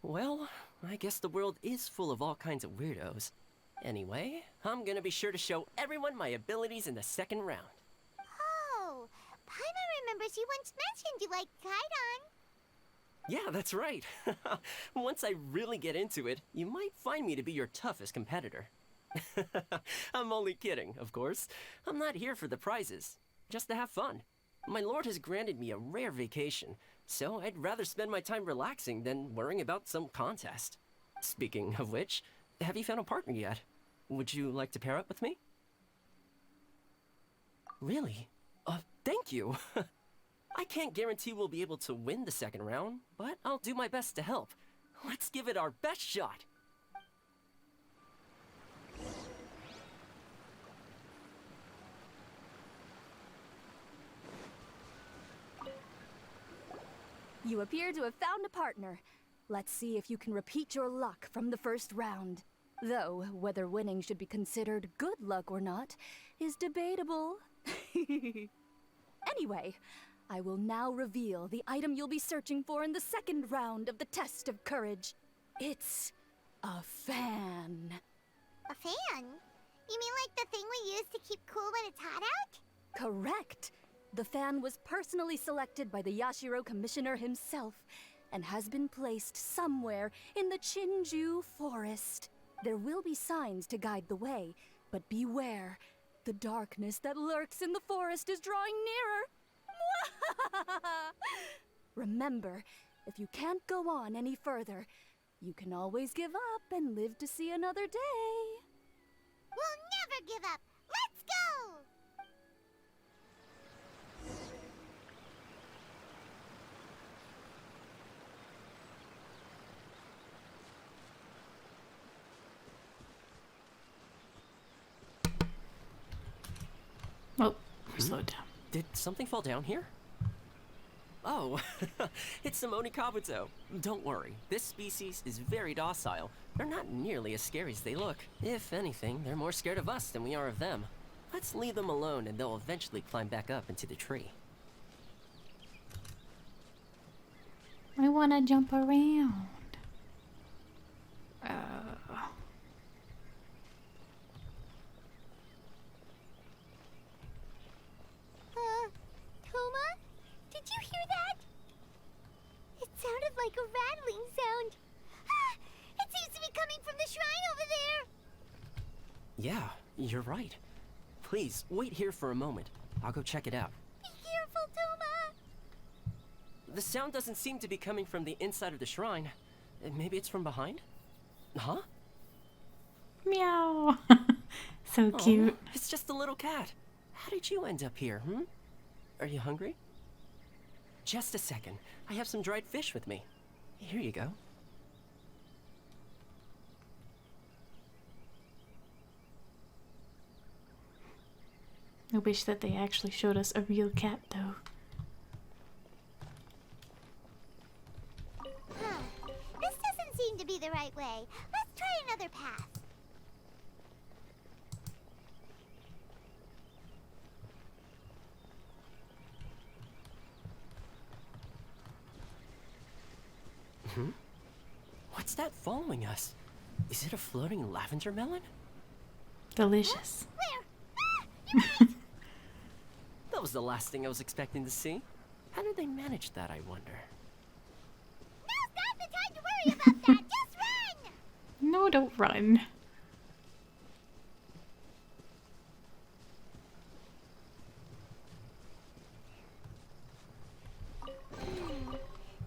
Well, I guess the world is full of all kinds of weirdos. Anyway, I'm gonna be sure to show everyone my abilities in the second round. Oh, Paimon remembers you once mentioned you liked Kaidan. Yeah, that's right. Once I really get into it, you might find me to be your toughest competitor. I'm only kidding, of course. I'm not here for the prizes, just to have fun. My lord has granted me a rare vacation, so I'd rather spend my time relaxing than worrying about some contest. Speaking of which, have you found a partner yet? Would you like to pair up with me? Really? Thank you. I can't guarantee we'll be able to win the second round, but I'll do my best to help. Let's give it our best shot. You appear to have found a partner. Let's see if you can repeat your luck from the first round. Though, whether winning should be considered good luck or not is debatable. Anyway, I will now reveal the item you'll be searching for in the second round of the test of courage. It's a fan. A fan? You mean like the thing we use to keep cool when it's hot out? Correct. The fan was personally selected by the Yashiro Commissioner himself and has been placed somewhere in the Chinju Forest. There will be signs to guide the way, but beware. The darkness that lurks in the forest is drawing nearer. Remember, if you can't go on any further, you can always give up and live to see another day. We'll never give up! Let's go! Oh, we slowed down. Did something fall down here? Oh, it's the Monikabuto. Don't worry, this species is very docile. They're not nearly as scary as they look. If anything, they're more scared of us than we are of them. Let's leave them alone and they'll eventually climb back up into the tree. I want to jump around. Thoma? Did you hear that? It sounded like a rattling sound. Ah, it seems to be coming from the shrine over there. Yeah, you're right. Please, wait here for a moment. I'll go check it out. Be careful, Thoma. The sound doesn't seem to be coming from the inside of the shrine. Maybe it's from behind? Huh? Meow. So cute. Oh, it's just a little cat. How did you end up here, hmm? Are you hungry? Just a second. I have some dried fish with me. Here you go. I wish that they actually showed us a real cat, though. This doesn't seem to be the right way. Let's try another path. What's that following us? Is it a floating lavender melon? Delicious. Where? Ah, you're right. That was the last thing I was expecting to see. How did they manage that, I wonder? Now's not the time to worry about that. Just run! No, don't run.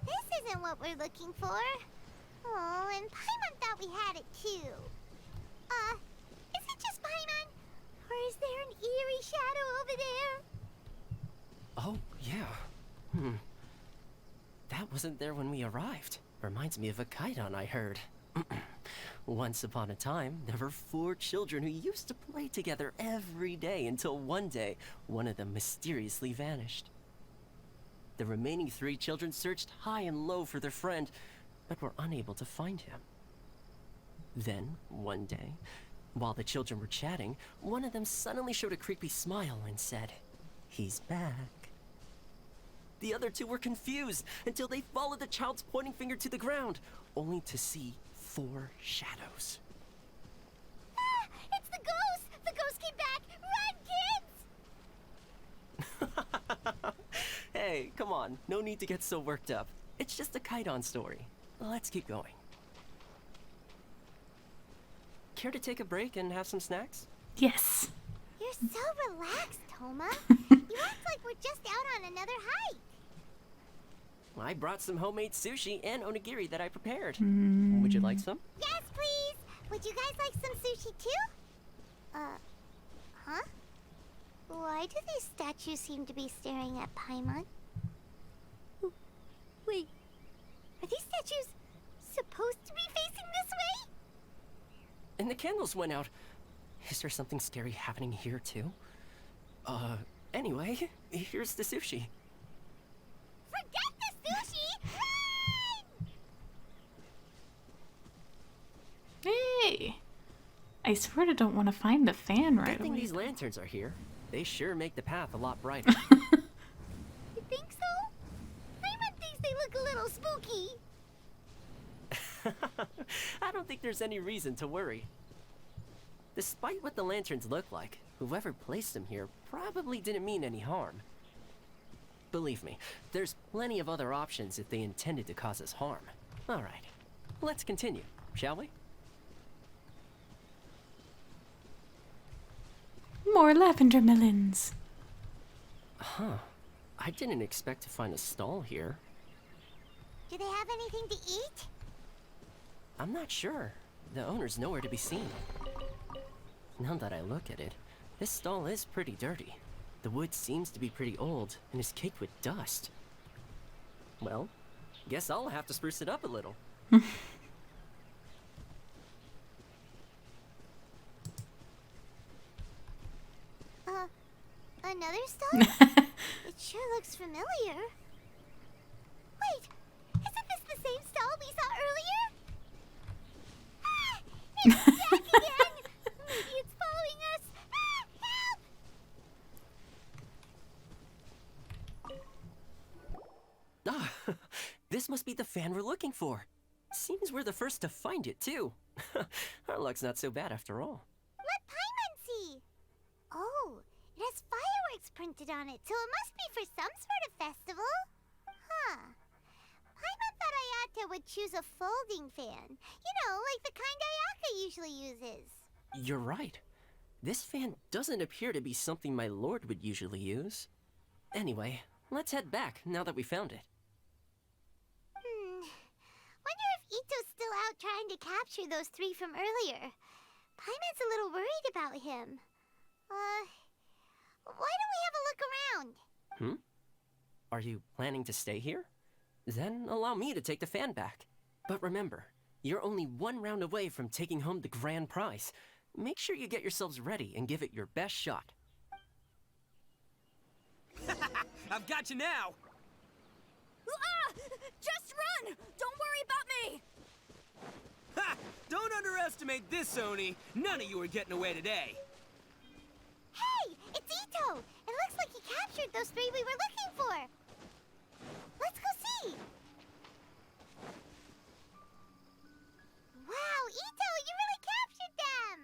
This isn't what we're looking for. Oh, and Paimon thought we had it too. Is it just Paimon? Or is there an eerie shadow over there? Oh, yeah. That wasn't there when we arrived. Reminds me of a kaidan I heard. Once upon a time, there were 4 children who used to play together every day until one day, one of them mysteriously vanished. The remaining 3 children searched high and low for their friend, but were unable to find him. Then, one day, while the children were chatting, one of them suddenly showed a creepy smile and said, "He's back." The other 2 were confused until they followed the child's pointing finger to the ground, only to see 4 shadows. Ah, it's the ghost! The ghost came back! Run, kids! Hey, come on. No need to get so worked up. It's just a kaidan story. Let's keep going. Care to take a break and have some snacks? Yes. You're so relaxed, Thoma. You act like we're just out on another hike. I brought some homemade sushi and onigiri that I prepared. Would you like some? Yes, please! Would you guys like some sushi too? Huh? Why do these statues seem to be staring at Paimon? Wait, are these statues supposed to be facing this way? And the candles went out. Is there something scary happening here too? Anyway, here's the sushi. Forget the sushi! I sort of don't want to find the fan right Good thing away. these lanterns are here. They sure make the path a lot brighter. You think so? Paimon thinks they look a little spooky. I don't think there's any reason to worry. Despite what the lanterns look like, whoever placed them here probably didn't mean any harm. Believe me, there's plenty of other options if they intended to cause us harm. Alright, let's continue, shall we? More lavender melons. Huh. I didn't expect to find a stall here. Do they have anything to eat? I'm not sure. The owner's nowhere to be seen. Now that I look at it, this stall is pretty dirty. The wood seems to be pretty old and is caked with dust. Well, guess I'll have to spruce it up a little. Another stall? It sure looks familiar. Wait, isn't this the same stall we saw earlier? Ah! It's back again! Maybe it's following us! Ah, help! Ah, this must be the fan we're looking for. Seems we're the first to find it, too. Our luck's not so bad after all. Let Paimon see! Oh, it has fireworks printed on it, so it must be for some sort of festival. Huh. Paimon thought Ayato would choose a folding fan. You know, like the kind Ayaka usually uses. You're right. This fan doesn't appear to be something my lord would usually use. Anyway, let's head back now that we found it. Wonder if Ito's still out trying to capture those three from earlier. Paimon's a little worried about him. Why don't we have a look around? Are you planning to stay here? Then allow me to take the fan back. But remember, you're only one round away from taking home the grand prize. Make sure you get yourselves ready and give it your best shot. I've got you now! Ah! Just run! Don't worry about me! Ha! Don't underestimate this, Oni. None of you are getting away today. Hey, it's Ito! It looks like he captured those three we were looking for. Let's go see. Wow, Ito, you really captured them!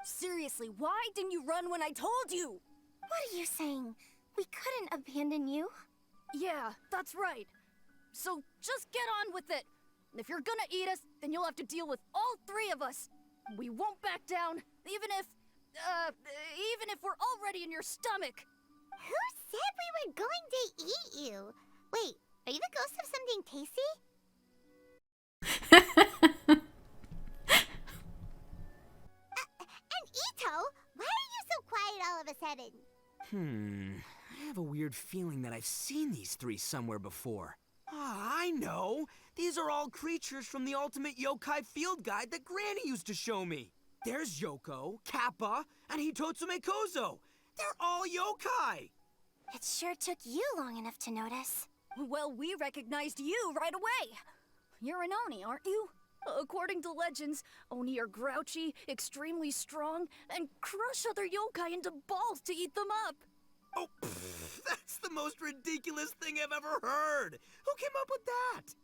Seriously, why didn't you run when I told you? What are you saying? We couldn't abandon you? Yeah, that's right. So just get on with it. If you're gonna eat us, then you'll have to deal with all three of us. We won't back down, even if we're already in your stomach. Who said we were going to eat you? Wait, are you the ghost of something tasty? And Ito, why are you so quiet all of a sudden? I have a weird feeling that I've seen these three somewhere before. Ah, I know! These are all creatures from the Ultimate Yokai Field Guide that Granny used to show me. There's Yoko, Kappa, and Hitotsume Kozo. They're all yokai! It sure took you long enough to notice. Well, we recognized you right away. You're an Oni, aren't you? According to legends, Oni are grouchy, extremely strong, and crush other yokai into balls to eat them up. Oh, that's the most ridiculous thing I've ever heard! Who came up with that?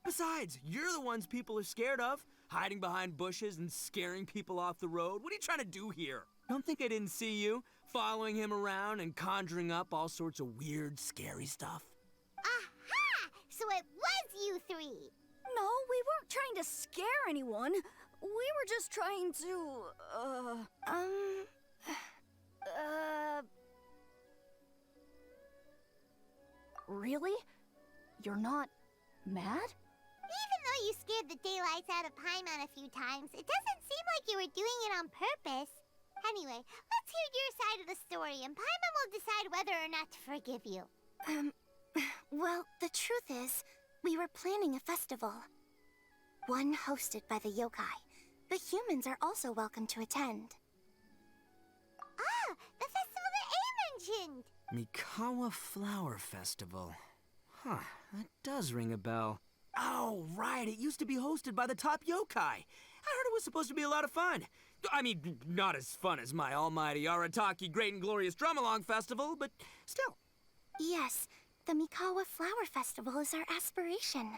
Besides, you're the ones people are scared of, hiding behind bushes and scaring people off the road. What are you trying to do here? Don't think I didn't see you, following him around and conjuring up all sorts of weird, scary stuff. Aha! So it was you three! No, we weren't trying to scare anyone. We were just trying to, Really? You're not mad? Even though you scared the daylights out of Paimon a few times, it doesn't seem like you were doing it on purpose. Anyway, let's hear your side of the story, and Paimon will decide whether or not to forgive you. Well, the truth is, we were planning a festival. One hosted by the yokai, but humans are also welcome to attend. Ah, the festival that A mentioned! Mikawa Flower Festival. Huh, that does ring a bell. Oh, right, it used to be hosted by the top yokai. I heard it was supposed to be a lot of fun. I mean, not as fun as my almighty Arataki Great and Glorious Drum-Along Festival, but still. Yes, the Mikawa Flower Festival is our aspiration.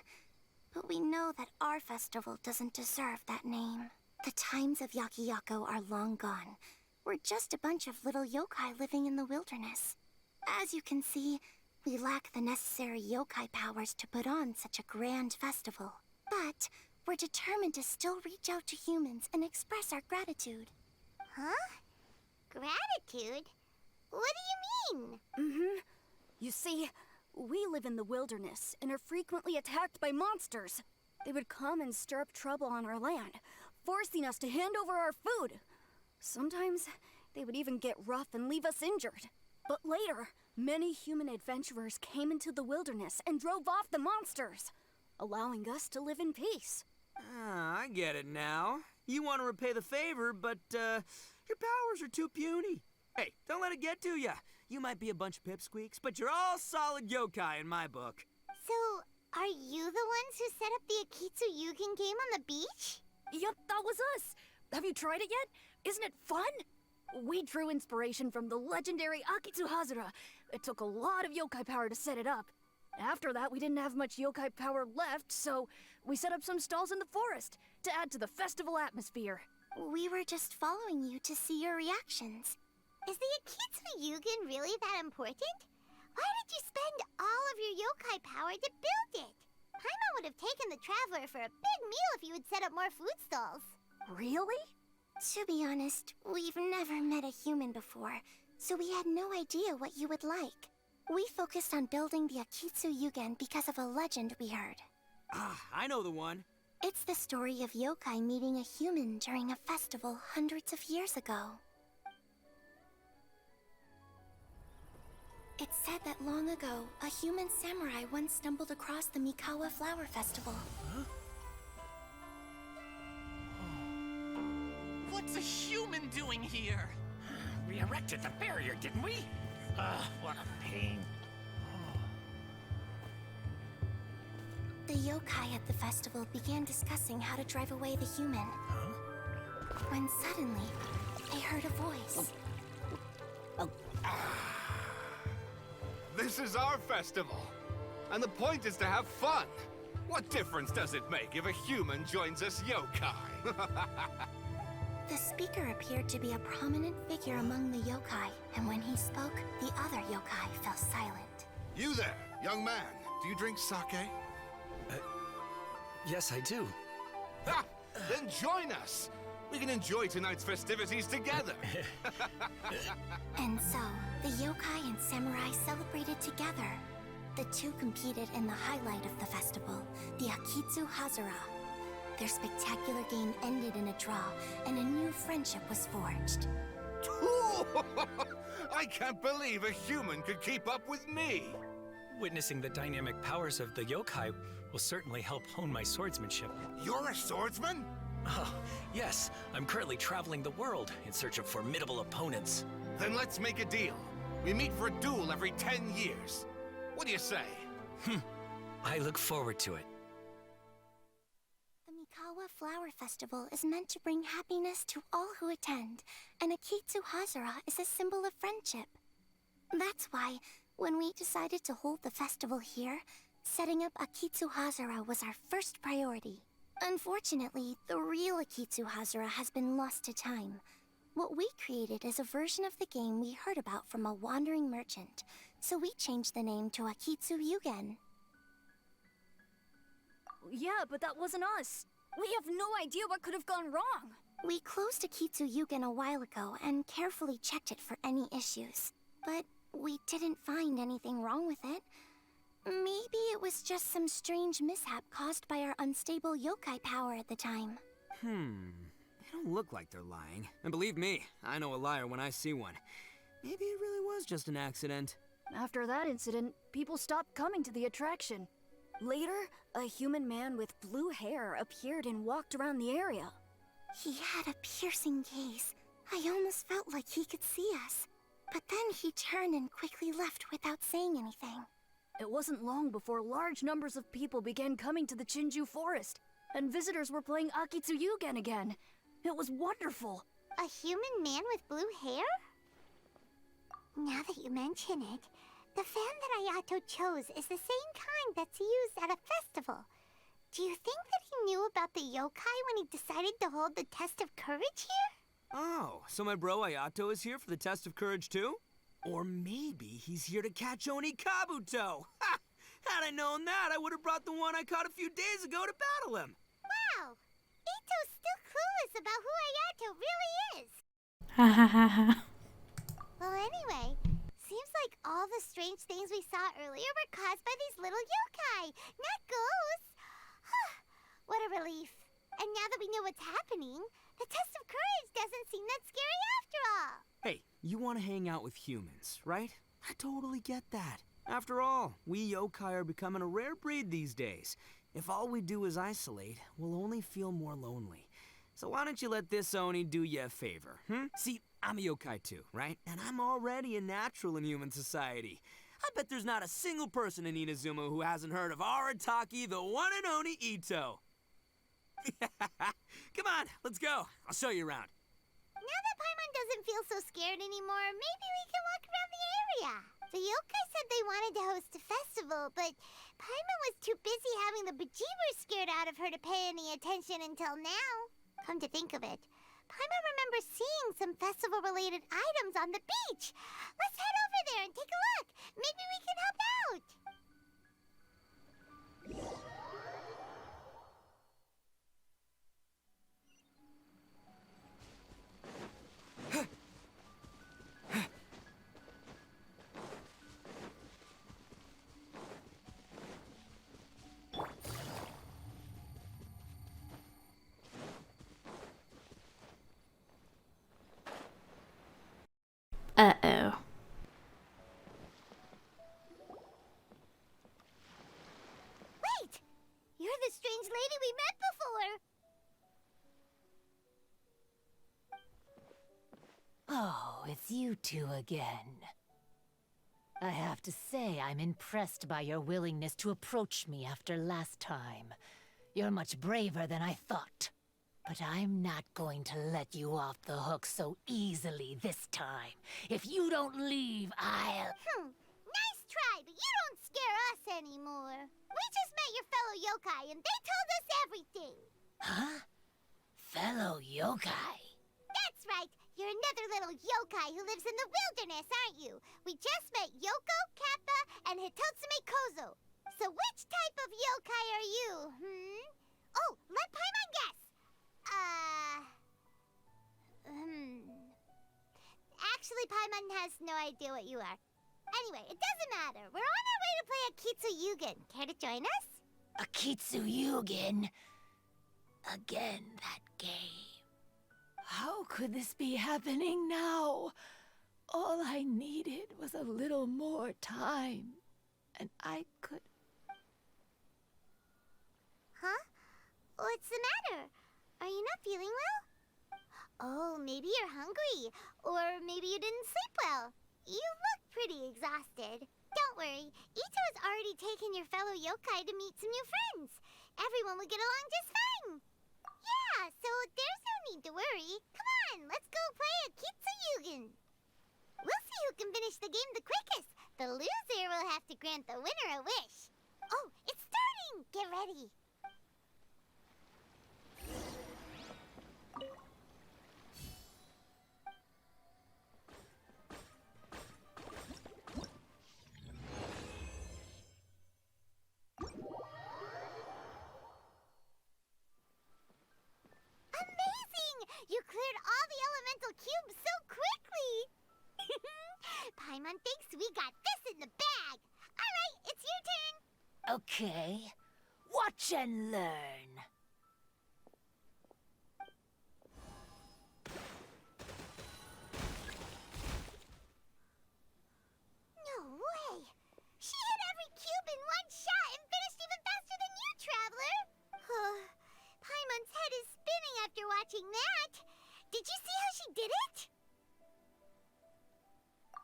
But we know that our festival doesn't deserve that name. The times of Yakiyako are long gone. We're just a bunch of little yokai living in the wilderness. As you can see, we lack the necessary yokai powers to put on such a grand festival. But we're determined to still reach out to humans and express our gratitude. Huh? Gratitude? What do you mean? Mm-hmm. You see, we live in the wilderness and are frequently attacked by monsters. They would come and stir up trouble on our land, forcing us to hand over our food. Sometimes they would even get rough and leave us injured. But later, many human adventurers came into the wilderness and drove off the monsters, allowing us to live in peace. Ah, I get it now. You want to repay the favor, but, your powers are too puny. Hey, don't let it get to ya. You might be a bunch of pipsqueaks, but you're all solid yokai in my book. So, are you the ones who set up the Akitsu Yugen game on the beach? Yup, that was us. Have you tried it yet? Isn't it fun? We drew inspiration from the legendary Akitsu Hazura. It took a lot of yokai power to set it up. After that, we didn't have much yokai power left, so we set up some stalls in the forest to add to the festival atmosphere. We were just following you to see your reactions. Is the Akitsu Yugen really that important? Why did you spend all of your yokai power to build it? Paimon would have taken the Traveler for a big meal if you had set up more food stalls. Really? To be honest, we've never met a human before, so we had no idea what you would like. We focused on building the Akitsu Yugen because of a legend we heard. Ah, I know the one. It's the story of yokai meeting a human during a festival hundreds of years ago. It's said that long ago, a human samurai once stumbled across the Mikawa Flower Festival. Huh? What's a human doing here? We erected the barrier, didn't we? What a pain. The yokai at the festival began discussing how to drive away the human. Huh? When suddenly, they heard a voice. This is our festival, and the point is to have fun. What difference does it make if a human joins us yokai? The speaker appeared to be a prominent figure among the yokai, and when he spoke, the other yokai fell silent. You there, young man. Do you drink sake? Yes, I do. Ha! Then join us. We can enjoy tonight's festivities together. And so, the yokai and samurai celebrated together. The two competed in the highlight of the festival, the Akitsu Hazura. Their spectacular game ended in a draw, and a new friendship was forged. I can't believe a human could keep up with me. Witnessing the dynamic powers of the yokai will certainly help hone my swordsmanship. You're a swordsman? Oh, yes. I'm currently traveling the world in search of formidable opponents. Then let's make a deal. We meet for a duel every 10 years. What do you say? I look forward to it. The Mikawa Flower Festival is meant to bring happiness to all who attend, and Akitsu Hazura is a symbol of friendship. That's why, when we decided to hold the festival here, setting up Akitsu Hazura was our first priority. Unfortunately, the real Akitsu Hazura has been lost to time. What we created is a version of the game we heard about from a wandering merchant, so we changed the name to Akitsu Yugen. Yeah, but that wasn't us. We have no idea what could have gone wrong. We closed Akitsu Yugen a while ago and carefully checked it for any issues. But we didn't find anything wrong with it. Maybe it was just some strange mishap caused by our unstable yokai power at the time. They don't look like they're lying. And believe me, I know a liar when I see one. Maybe it really was just an accident. After that incident, people stopped coming to the attraction. Later, a human man with blue hair appeared and walked around the area. He had a piercing gaze. I almost felt like he could see us. But then he turned and quickly left without saying anything. It wasn't long before large numbers of people began coming to the Chinju forest, and visitors were playing Akitsu Yugen again. It was wonderful. A human man with blue hair? Now that you mention it, the fan that Ayato chose is the same kind that's used at a festival. Do you think that he knew about the yokai when he decided to hold the test of courage here? Oh, so my bro Ayato is here for the test of courage too? Or maybe he's here to catch Oni Kabuto! Ha! Had I known that, I would have brought the one I caught a few days ago to battle him! Wow! Ito's still clueless about who Ayato really is! Ha ha ha ha. Well, anyway, seems like all the strange things we saw earlier were caused by these little yokai, not ghosts! What a relief. And now that we know what's happening, the test of courage doesn't seem that scary after all. Hey, you want to hang out with humans, right? I totally get that. After all, we yokai are becoming a rare breed these days. If all we do is isolate, we'll only feel more lonely. So why don't you let this Oni do you a favor, See, I'm a yokai too, right? And I'm already a natural in human society. I bet there's not a single person in Inazuma who hasn't heard of Arataki, the one and only Ito. Come on, let's go. I'll show you around. Now that Paimon doesn't feel so scared anymore, maybe we can walk around the area. The yokai said they wanted to host a festival, but Paimon was too busy having the bejeebers scared out of her to pay any attention until now. Come to think of it, Paimon remembers seeing some festival-related items on the beach. Let's head over there and take a look. Maybe we can help out. Uh-oh. Wait! You're the strange lady we met before! Oh, it's you two again. I have to say, I'm impressed by your willingness to approach me after last time. You're much braver than I thought. But I'm not going to let you off the hook so easily this time. If you don't leave, I'll... Nice try, but you don't scare us anymore. We just met your fellow yokai and they told us everything. Huh? Fellow yokai? That's right. You're another little yokai who lives in the wilderness, aren't you? We just met Yoko, Kappa, and Hitotsume Kozo. So which type of yokai are you, Oh, let Paimon guess. Actually, Paimon has no idea what you are. Anyway, it doesn't matter. We're on our way to play Akitsu Yugen. Care to join us? Akitsu Yugen? Again, that game. How could this be happening now? All I needed was a little more time. And I could... Huh? What's the matter? Are you not feeling well? Oh, maybe you're hungry. Or maybe you didn't sleep well. You look pretty exhausted. Don't worry. Ito has already taken your fellow yokai to meet some new friends. Everyone will get along just fine. Yeah, so there's no need to worry. Come on, let's go play Akitsu Yugen. We'll see who can finish the game the quickest. The loser will have to grant the winner a wish. Oh, it's starting! Get ready. You cleared all the elemental cubes so quickly! Paimon thinks we got this in the bag. All right, it's your turn. Okay. Watch and learn. No way! She hit every cube in one shot and finished even faster than you, Traveler! Paimon's head is spinning after watching that. Did you see how she did it?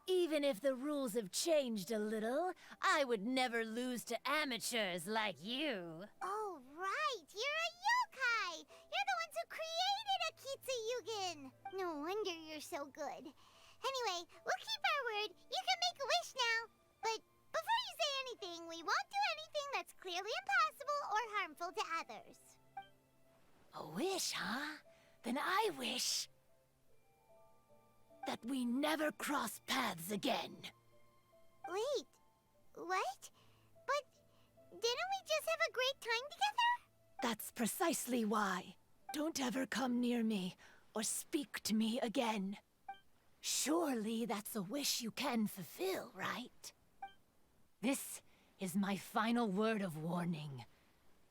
Even if the rules have changed a little, I would never lose to amateurs like you. Oh, right. You're a yokai. You're the ones who created Akitsu Yugen! No wonder you're so good. Anyway, we'll keep our word. You can make a wish now. But before you say anything, we won't do anything that's clearly impossible or harmful to others. A wish, huh? Then I wish that we never cross paths again. Wait, what? But didn't we just have a great time together? That's precisely why. Don't ever come near me or speak to me again. Surely that's a wish you can fulfill, right? This is my final word of warning.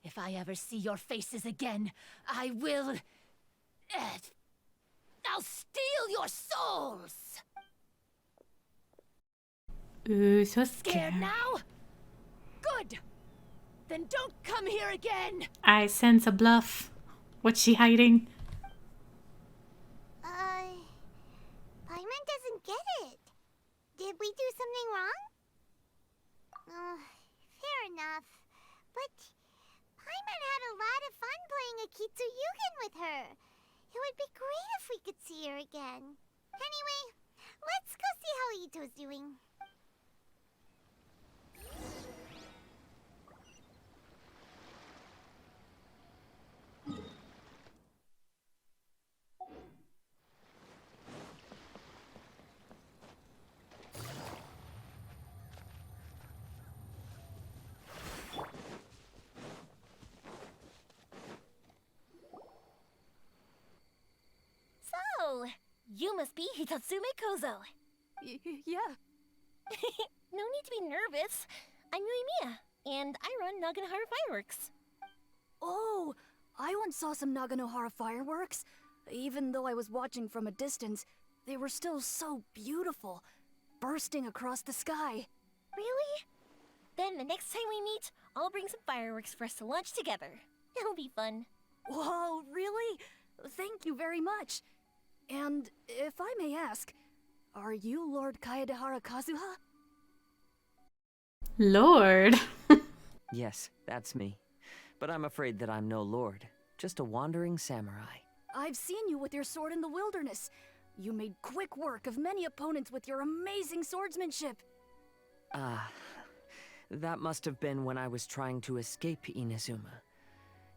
If I ever see your faces again, I will... I'll steal your souls! Ooh, so Scared scared. now? Good! Then don't come here again! I sense a bluff. What's she hiding? Paimon doesn't get it. Did we do something wrong? Fair enough. But Paimon had a lot of fun playing Akitsu Yugen with her. It would be great if we could see her again. Anyway, let's go see how Ito's doing. So, you must be Hitatsume Kozo. Yeah. No need to be nervous. I'm Yoimiya, and I run Naganohara Fireworks. Oh, I once saw some Naganohara fireworks. Even though I was watching from a distance, they were still so beautiful, bursting across the sky. Really? Then the next time we meet, I'll bring some fireworks for us to launch together. It'll be fun. Whoa, really? Thank you very much. And if I may ask, are you Lord Kaedehara Kazuha? Lord. Yes, that's me. But I'm afraid that I'm no lord, just a wandering samurai. I've seen you with your sword in the wilderness. You made quick work of many opponents with your amazing swordsmanship. That must have been when I was trying to escape Inazuma.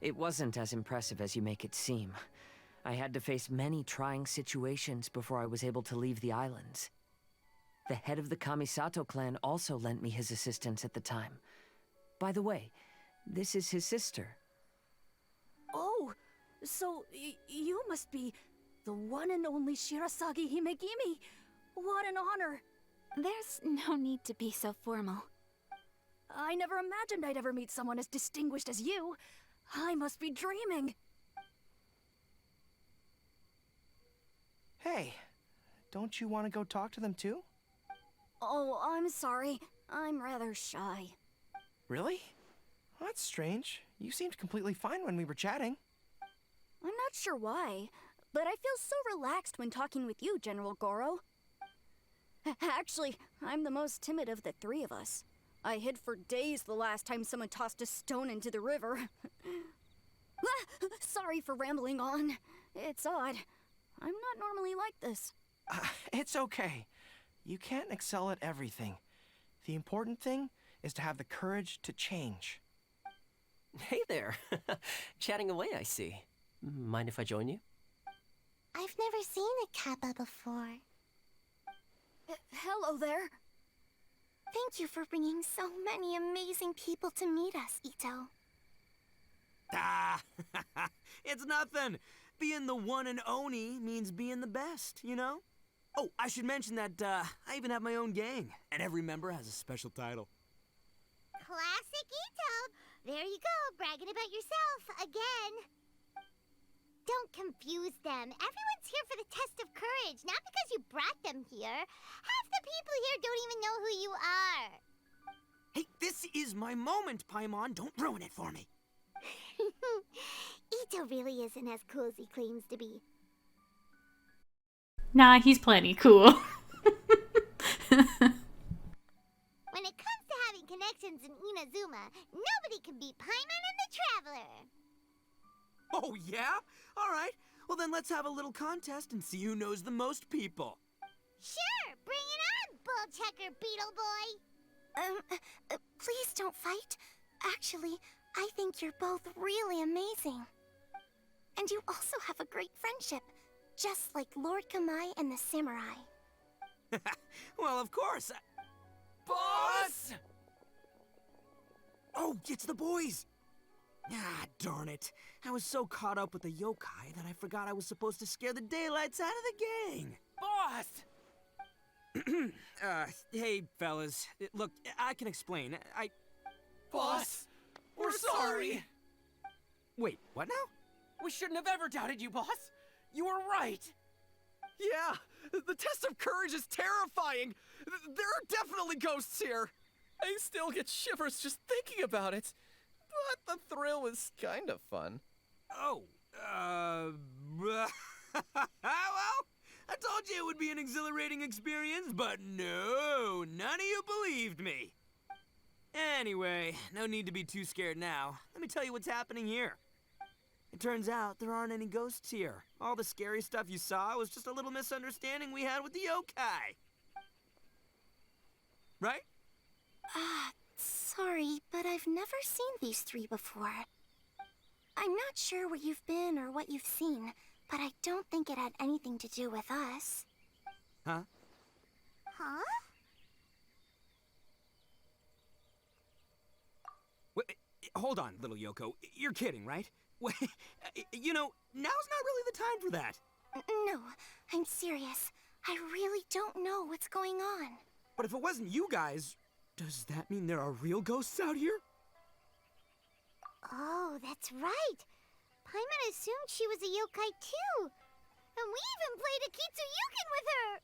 It wasn't as impressive as you make it seem. I had to face many trying situations before I was able to leave the islands. The head of the Kamisato clan also lent me his assistance at the time. By the way, this is his sister. Oh, so you must be the one and only Shirasagi Himegimi. What an honor. There's no need to be so formal. I never imagined I'd ever meet someone as distinguished as you. I must be dreaming. Hey, don't you want to go talk to them too? Oh, I'm sorry. I'm rather shy. Really? Well, that's strange. You seemed completely fine when we were chatting. I'm not sure why, but I feel so relaxed when talking with you, General Gorou. Actually, I'm the most timid of the three of us. I hid for days the last time someone tossed a stone into the river. Sorry for rambling on. It's odd. I'm not normally like this. It's okay. You can't excel at everything. The important thing is to have the courage to change. Hey there. Chatting away, I see. Mind if I join you? I've never seen a Kappa before. Hello there. Thank you for bringing so many amazing people to meet us, Ito. It's nothing. Being the one and only means being the best, you know? Oh, I should mention that I even have my own gang, and every member has a special title. Classic Ito! There you go, bragging about yourself again. Don't confuse them. Everyone's here for the test of courage, not because you brought them here. Half the people here don't even know who you are. Hey, this is my moment, Paimon. Don't ruin it for me. Ito really isn't as cool as he claims to be. Nah, he's plenty cool. When it comes to having connections in Inazuma, nobody can beat Paimon and the Traveler. Oh, yeah? All right. Well, then let's have a little contest and see who knows the most people. Sure, bring it on, Bull Checker Beetle Boy. Please don't fight. Actually, I think you're both really amazing. And you also have a great friendship, just like Lord Kamai and the samurai. Well, of course. Boss! Oh, it's the boys! Ah, darn it. I was so caught up with the yokai that I forgot I was supposed to scare the daylights out of the gang. Boss! Hey, fellas. Look, I can explain. Boss! We're sorry! Wait, what now? We shouldn't have ever doubted you, boss! You were right! Yeah, the test of courage is terrifying. There are definitely ghosts here. I still get shivers just thinking about it. But the thrill was kind of fun. Oh, well, I told you it would be an exhilarating experience, but no, none of you believed me. Anyway, no need to be too scared now. Let me tell you what's happening here. It turns out there aren't any ghosts here. All the scary stuff you saw was just a little misunderstanding we had with the yokai. Right? Sorry, but I've never seen these three before. I'm not sure where you've been or what you've seen, but I don't think it had anything to do with us. Huh? Huh? Wait, hold on, little Yoko. You're kidding, right? Wait, you know, now's not really the time for that. No, I'm serious. I really don't know what's going on. But if it wasn't you guys, does that mean there are real ghosts out here? Oh, that's right. Paimon assumed she was a yokai too. And we even played Akitsu with her.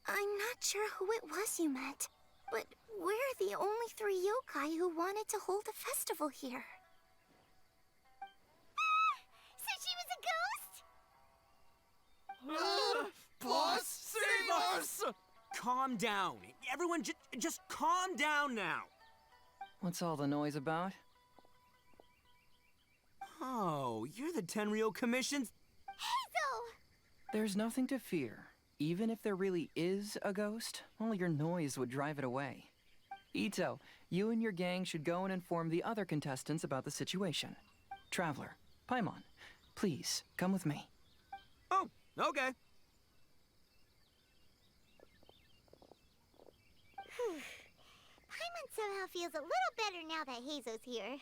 I'm not sure who it was you met, but we're the only three yokai who wanted to hold a festival here. So she was a ghost? Boss, save us! Calm down. Everyone, just calm down now. What's all the noise about? Oh, you're the Tenryou Commission's... Hazel! There's nothing to fear. Even if there really is a ghost, all your noise would drive it away. Ito, you and your gang should go and inform the other contestants about the situation. Traveler, Paimon, please, come with me. Oh, okay. Paimon somehow feels a little better now that Hazo's here.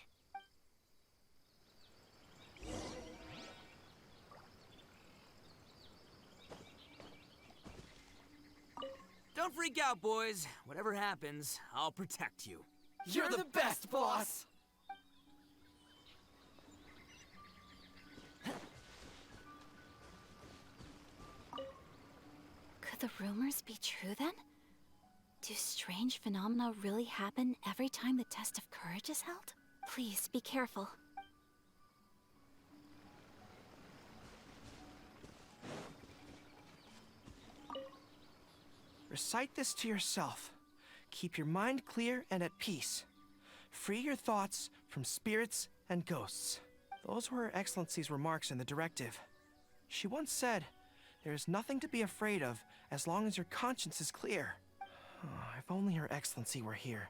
Don't freak out, boys. Whatever happens, I'll protect you. You're the best, boss! Could the rumors be true then? Do strange phenomena really happen every time the test of courage is held? Please be careful. Recite this to yourself. Keep your mind clear and at peace. Free your thoughts from spirits and ghosts. Those were Her Excellency's remarks in the directive. She once said, there is nothing to be afraid of as long as your conscience is clear. Oh, if only Her Excellency were here.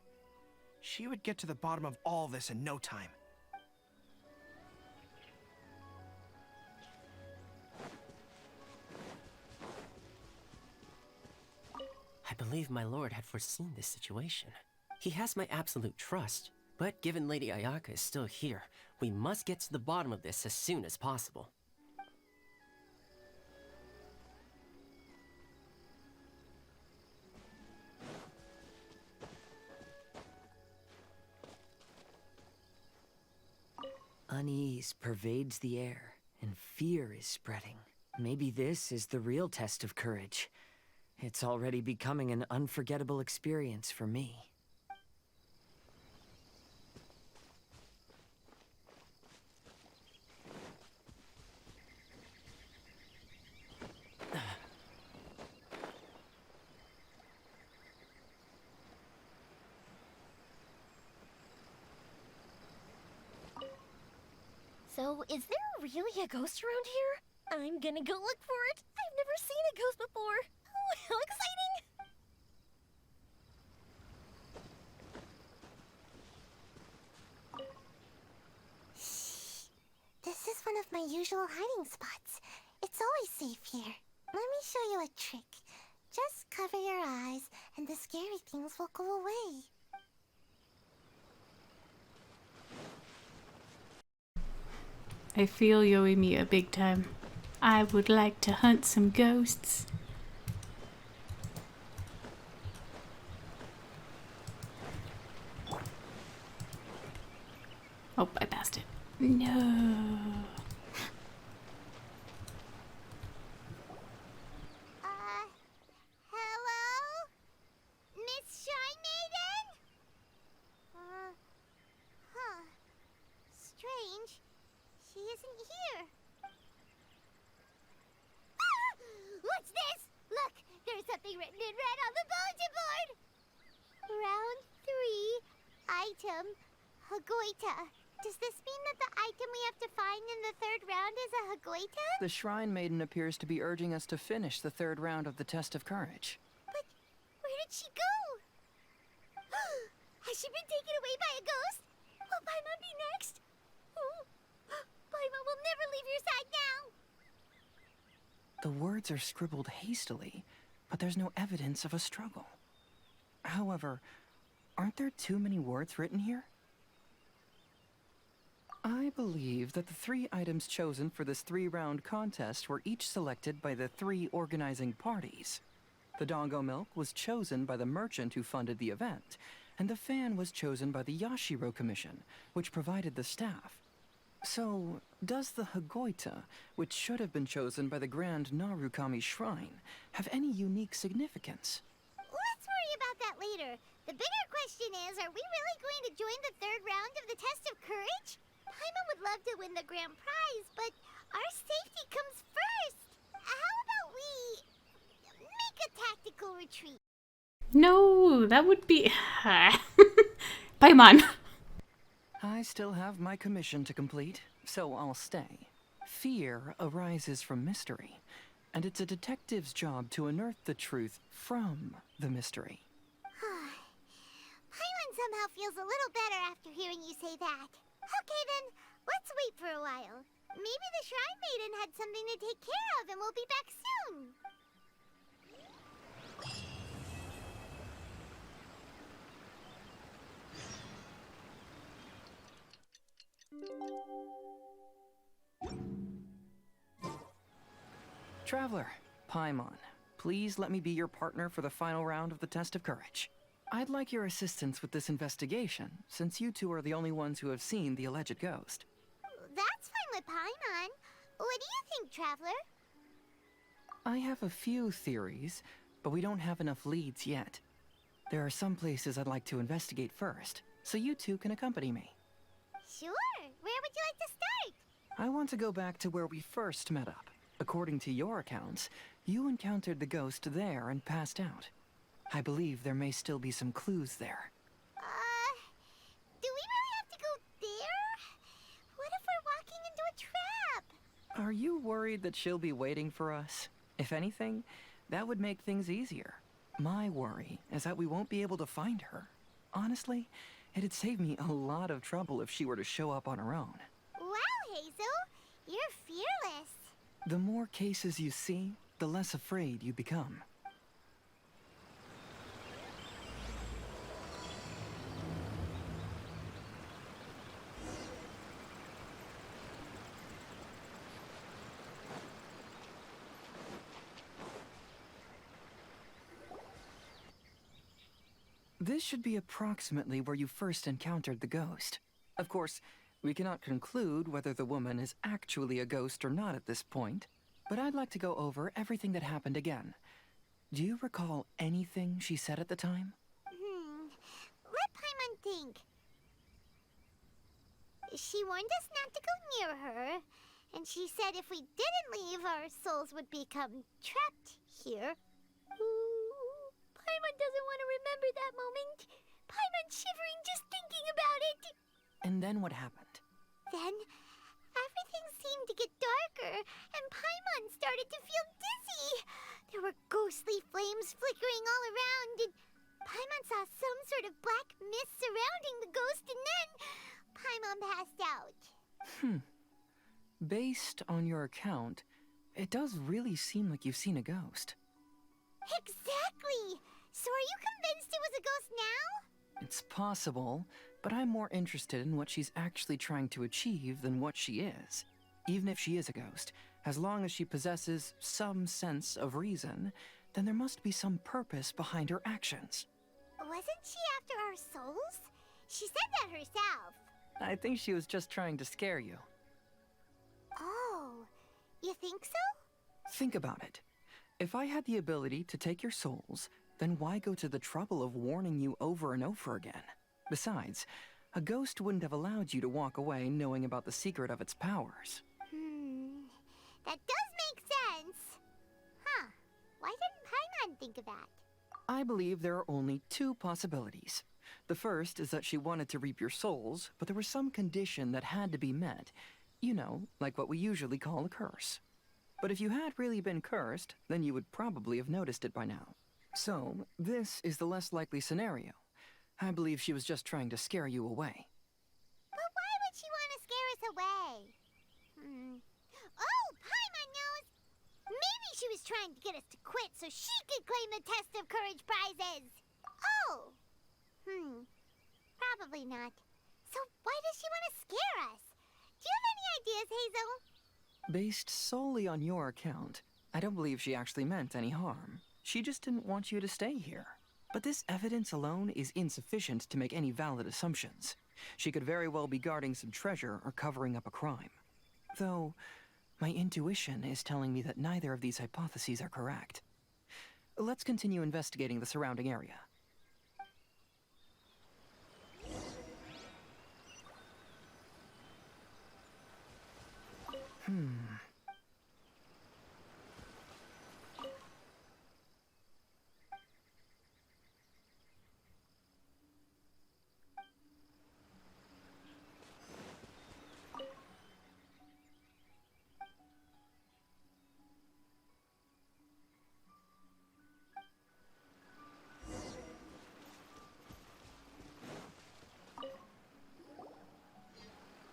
She would get to the bottom of all this in no time. I believe my lord had foreseen this situation. He has my absolute trust, but given Lady Ayaka is still here, we must get to the bottom of this as soon as possible. Unease pervades the air, and fear is spreading. Maybe this is the real test of courage. It's already becoming an unforgettable experience for me. So So, is there really a ghost around here? I'm gonna go look for it. I've never seen a ghost before. Oh, how exciting! This is one of my usual hiding spots. It's always safe here. Let me show you a trick. Just cover your eyes, and the scary things will go away. I feel Yoimiya big time. I would like to hunt some ghosts. Oh, I passed it. No. Hello? Miss Shy Maiden? Strange. She isn't here. Ah! What's this? Look, there's something written in red on the bulletin board. Round 3, item, Hagoita. Does this mean that the item we have to find in the 3rd round is a Hagoita? The Shrine Maiden appears to be urging us to finish the 3rd round of the Test of Courage. But where did she go? Has she been taken away by a ghost? Will Paimon be next? Paimon will never leave your side now. The words are scribbled hastily, but there's no evidence of a struggle. However, aren't there too many words written here? I believe that the 3 items chosen for this 3-round contest were each selected by the 3 organizing parties. The Dongo Milk was chosen by the merchant who funded the event, and the fan was chosen by the Yashiro Commission, which provided the staff. So, does the Hagoita, which should have been chosen by the Grand Narukami Shrine, have any unique significance? Let's worry about that later. The bigger question is, are we really going to join the 3rd round of the Test of Courage? Paimon would love to win the grand prize, but our safety comes first. How about we make a tactical retreat? No, that would be... Paimon. I still have my commission to complete, so I'll stay. Fear arises from mystery, and it's a detective's job to unearth the truth from the mystery. Paimon somehow feels a little better after hearing you say that. Okay then, let's wait for a while. Maybe the Shrine Maiden had something to take care of and we'll be back soon. Traveler, Paimon, please let me be your partner for the final round of the Test of Courage. I'd like your assistance with this investigation, since you 2 are the only ones who have seen the alleged ghost. That's fine with Paimon. What do you think, Traveler? I have a few theories, but we don't have enough leads yet. There are some places I'd like to investigate first, so you 2 can accompany me. Sure. Where would you like to start? I want to go back to where we first met up. According to your accounts, you encountered the ghost there and passed out. I believe there may still be some clues there. Do we really have to go there? What if we're walking into a trap? Are you worried that she'll be waiting for us? If anything, that would make things easier. My worry is that we won't be able to find her. Honestly, it'd save me a lot of trouble if she were to show up on her own. Wow, Hazel, you're fearless. The more cases you see, the less afraid you become. This should be approximately where you first encountered the ghost. Of course, we cannot conclude whether the woman is actually a ghost or not at this point, but I'd like to go over everything that happened again. Do you recall anything she said at the time? Let Paimon think. She warned us not to go near her, and she said if we didn't leave, our souls would become trapped here. Paimon doesn't want to remember that moment. Paimon's shivering just thinking about it. And then what happened? Then, every seeing the ghost and then Paimon passed out. Based on your account, it does really seem like you've seen a ghost. Exactly! So are you convinced it was a ghost now? It's possible, but I'm more interested in what she's actually trying to achieve than what she is. Even if she is a ghost, as long as she possesses some sense of reason, then there must be some purpose behind her actions. Wasn't she after our souls? She said that herself. I think she was just trying to scare you. Oh, you think so? Think about it. If I had the ability to take your souls, then why go to the trouble of warning you over and over again? Besides, a ghost wouldn't have allowed you to walk away knowing about the secret of its powers. That does make sense. Huh. Why didn't Paimon think of that? I believe there are only two possibilities. The first is that she wanted to reap your souls, but there was some condition that had to be met. You know, like what we usually call a curse. But if you had really been cursed, then you would probably have noticed it by now. So, this is the less likely scenario. I believe she was just trying to scare you away. But why would she want to scare us away? Oh, Paimon knows! Maybe she was trying to get us to quit so she could claim the Test of Courage prizes! Oh! Probably not. So why does she want to scare us? Do you have any ideas, Hazel? Based solely on your account, I don't believe she actually meant any harm. She just didn't want you to stay here. But this evidence alone is insufficient to make any valid assumptions. She could very well be guarding some treasure or covering up a crime. Though, my intuition is telling me that neither of these hypotheses are correct. Let's continue investigating the surrounding area.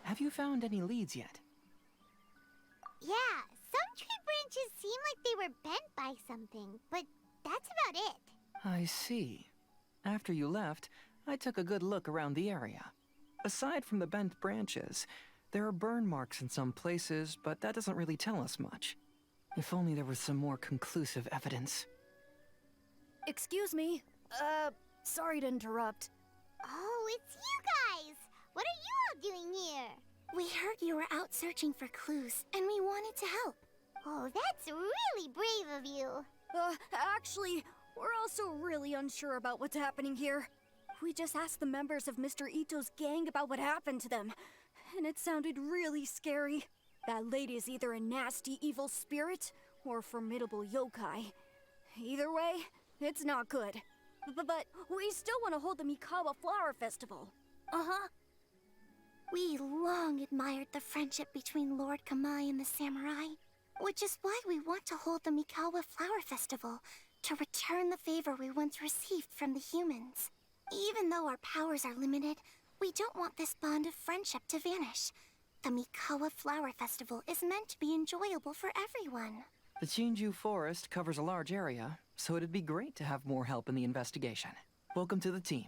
Have you found any leads yet? Yeah, some tree branches seem like they were bent by something, but that's about it. I see. After you left, I took a good look around the area. Aside from the bent branches, there are burn marks in some places, but that doesn't really tell us much. If only there was some more conclusive evidence. Excuse me. Sorry to interrupt. Oh, it's you guys! What are you all doing here? We heard you were out searching for clues, and we wanted to help. Oh, that's really brave of you. Actually, we're also really unsure about what's happening here. We just asked the members of Mr. Ito's gang about what happened to them, and it sounded really scary. That lady is either a nasty evil spirit or a formidable yokai. Either way, it's not good. But we still want to hold the Mikawa Flower Festival. Uh-huh. We long admired the friendship between Lord Kamai and the samurai, which is why we want to hold the Mikawa Flower Festival, to return the favor we once received from the humans. Even though our powers are limited, we don't want this bond of friendship to vanish. The Mikawa Flower Festival is meant to be enjoyable for everyone. The Chinju Forest covers a large area, so it'd be great to have more help in the investigation. Welcome to the team.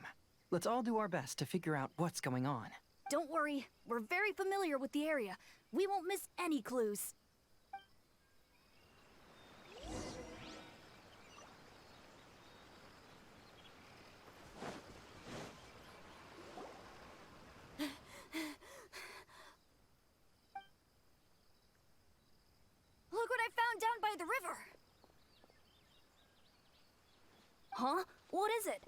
Let's all do our best to figure out what's going on. Don't worry, we're very familiar with the area. We won't miss any clues. Look what I found down by the river! Huh? What is it?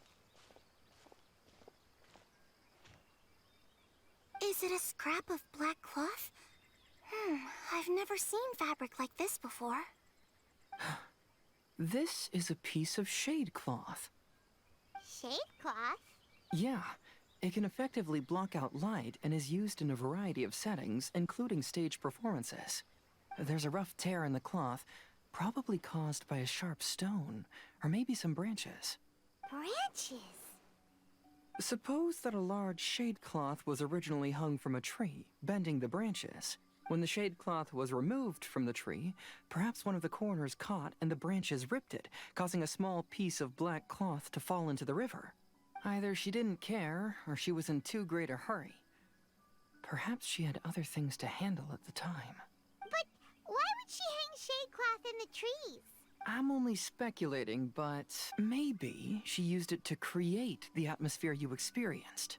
Is it a scrap of black cloth? I've never seen fabric like this before. This is a piece of shade cloth. Shade cloth? Yeah, it can effectively block out light and is used in a variety of settings, including stage performances. There's a rough tear in the cloth, probably caused by a sharp stone, or maybe some branches. Branches? Suppose that a large shade cloth was originally hung from a tree, bending the branches. When the shade cloth was removed from the tree, perhaps one of the corners caught and the branches ripped it, causing a small piece of black cloth to fall into the river. Either she didn't care, or she was in too great a hurry. Perhaps she had other things to handle at the time. But why would she hang shade cloth in the trees? I'm only speculating, but maybe she used it to create the atmosphere you experienced.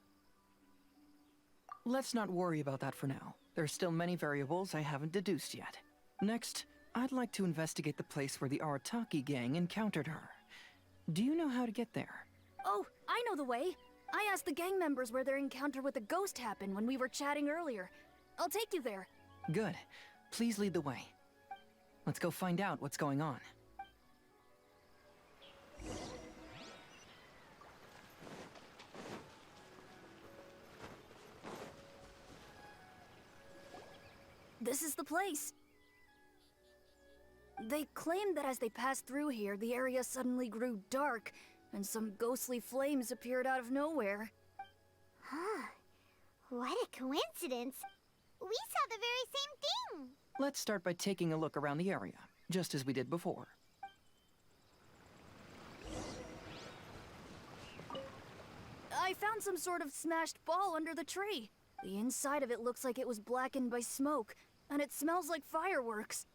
Let's not worry about that for now. There are still many variables I haven't deduced yet. Next, I'd like to investigate the place where the Arataki gang encountered her. Do you know how to get there? Oh, I know the way. I asked the gang members where their encounter with the ghost happened when we were chatting earlier. I'll take you there. Good. Please lead the way. Let's go find out what's going on. This is the place. They claimed that as they passed through here, the area suddenly grew dark, and some ghostly flames appeared out of nowhere. Huh. What a coincidence. We saw the very same thing. Let's start by taking a look around the area, just as we did before. I found some sort of smashed ball under the tree. The inside of it looks like it was blackened by smoke, and it smells like fireworks.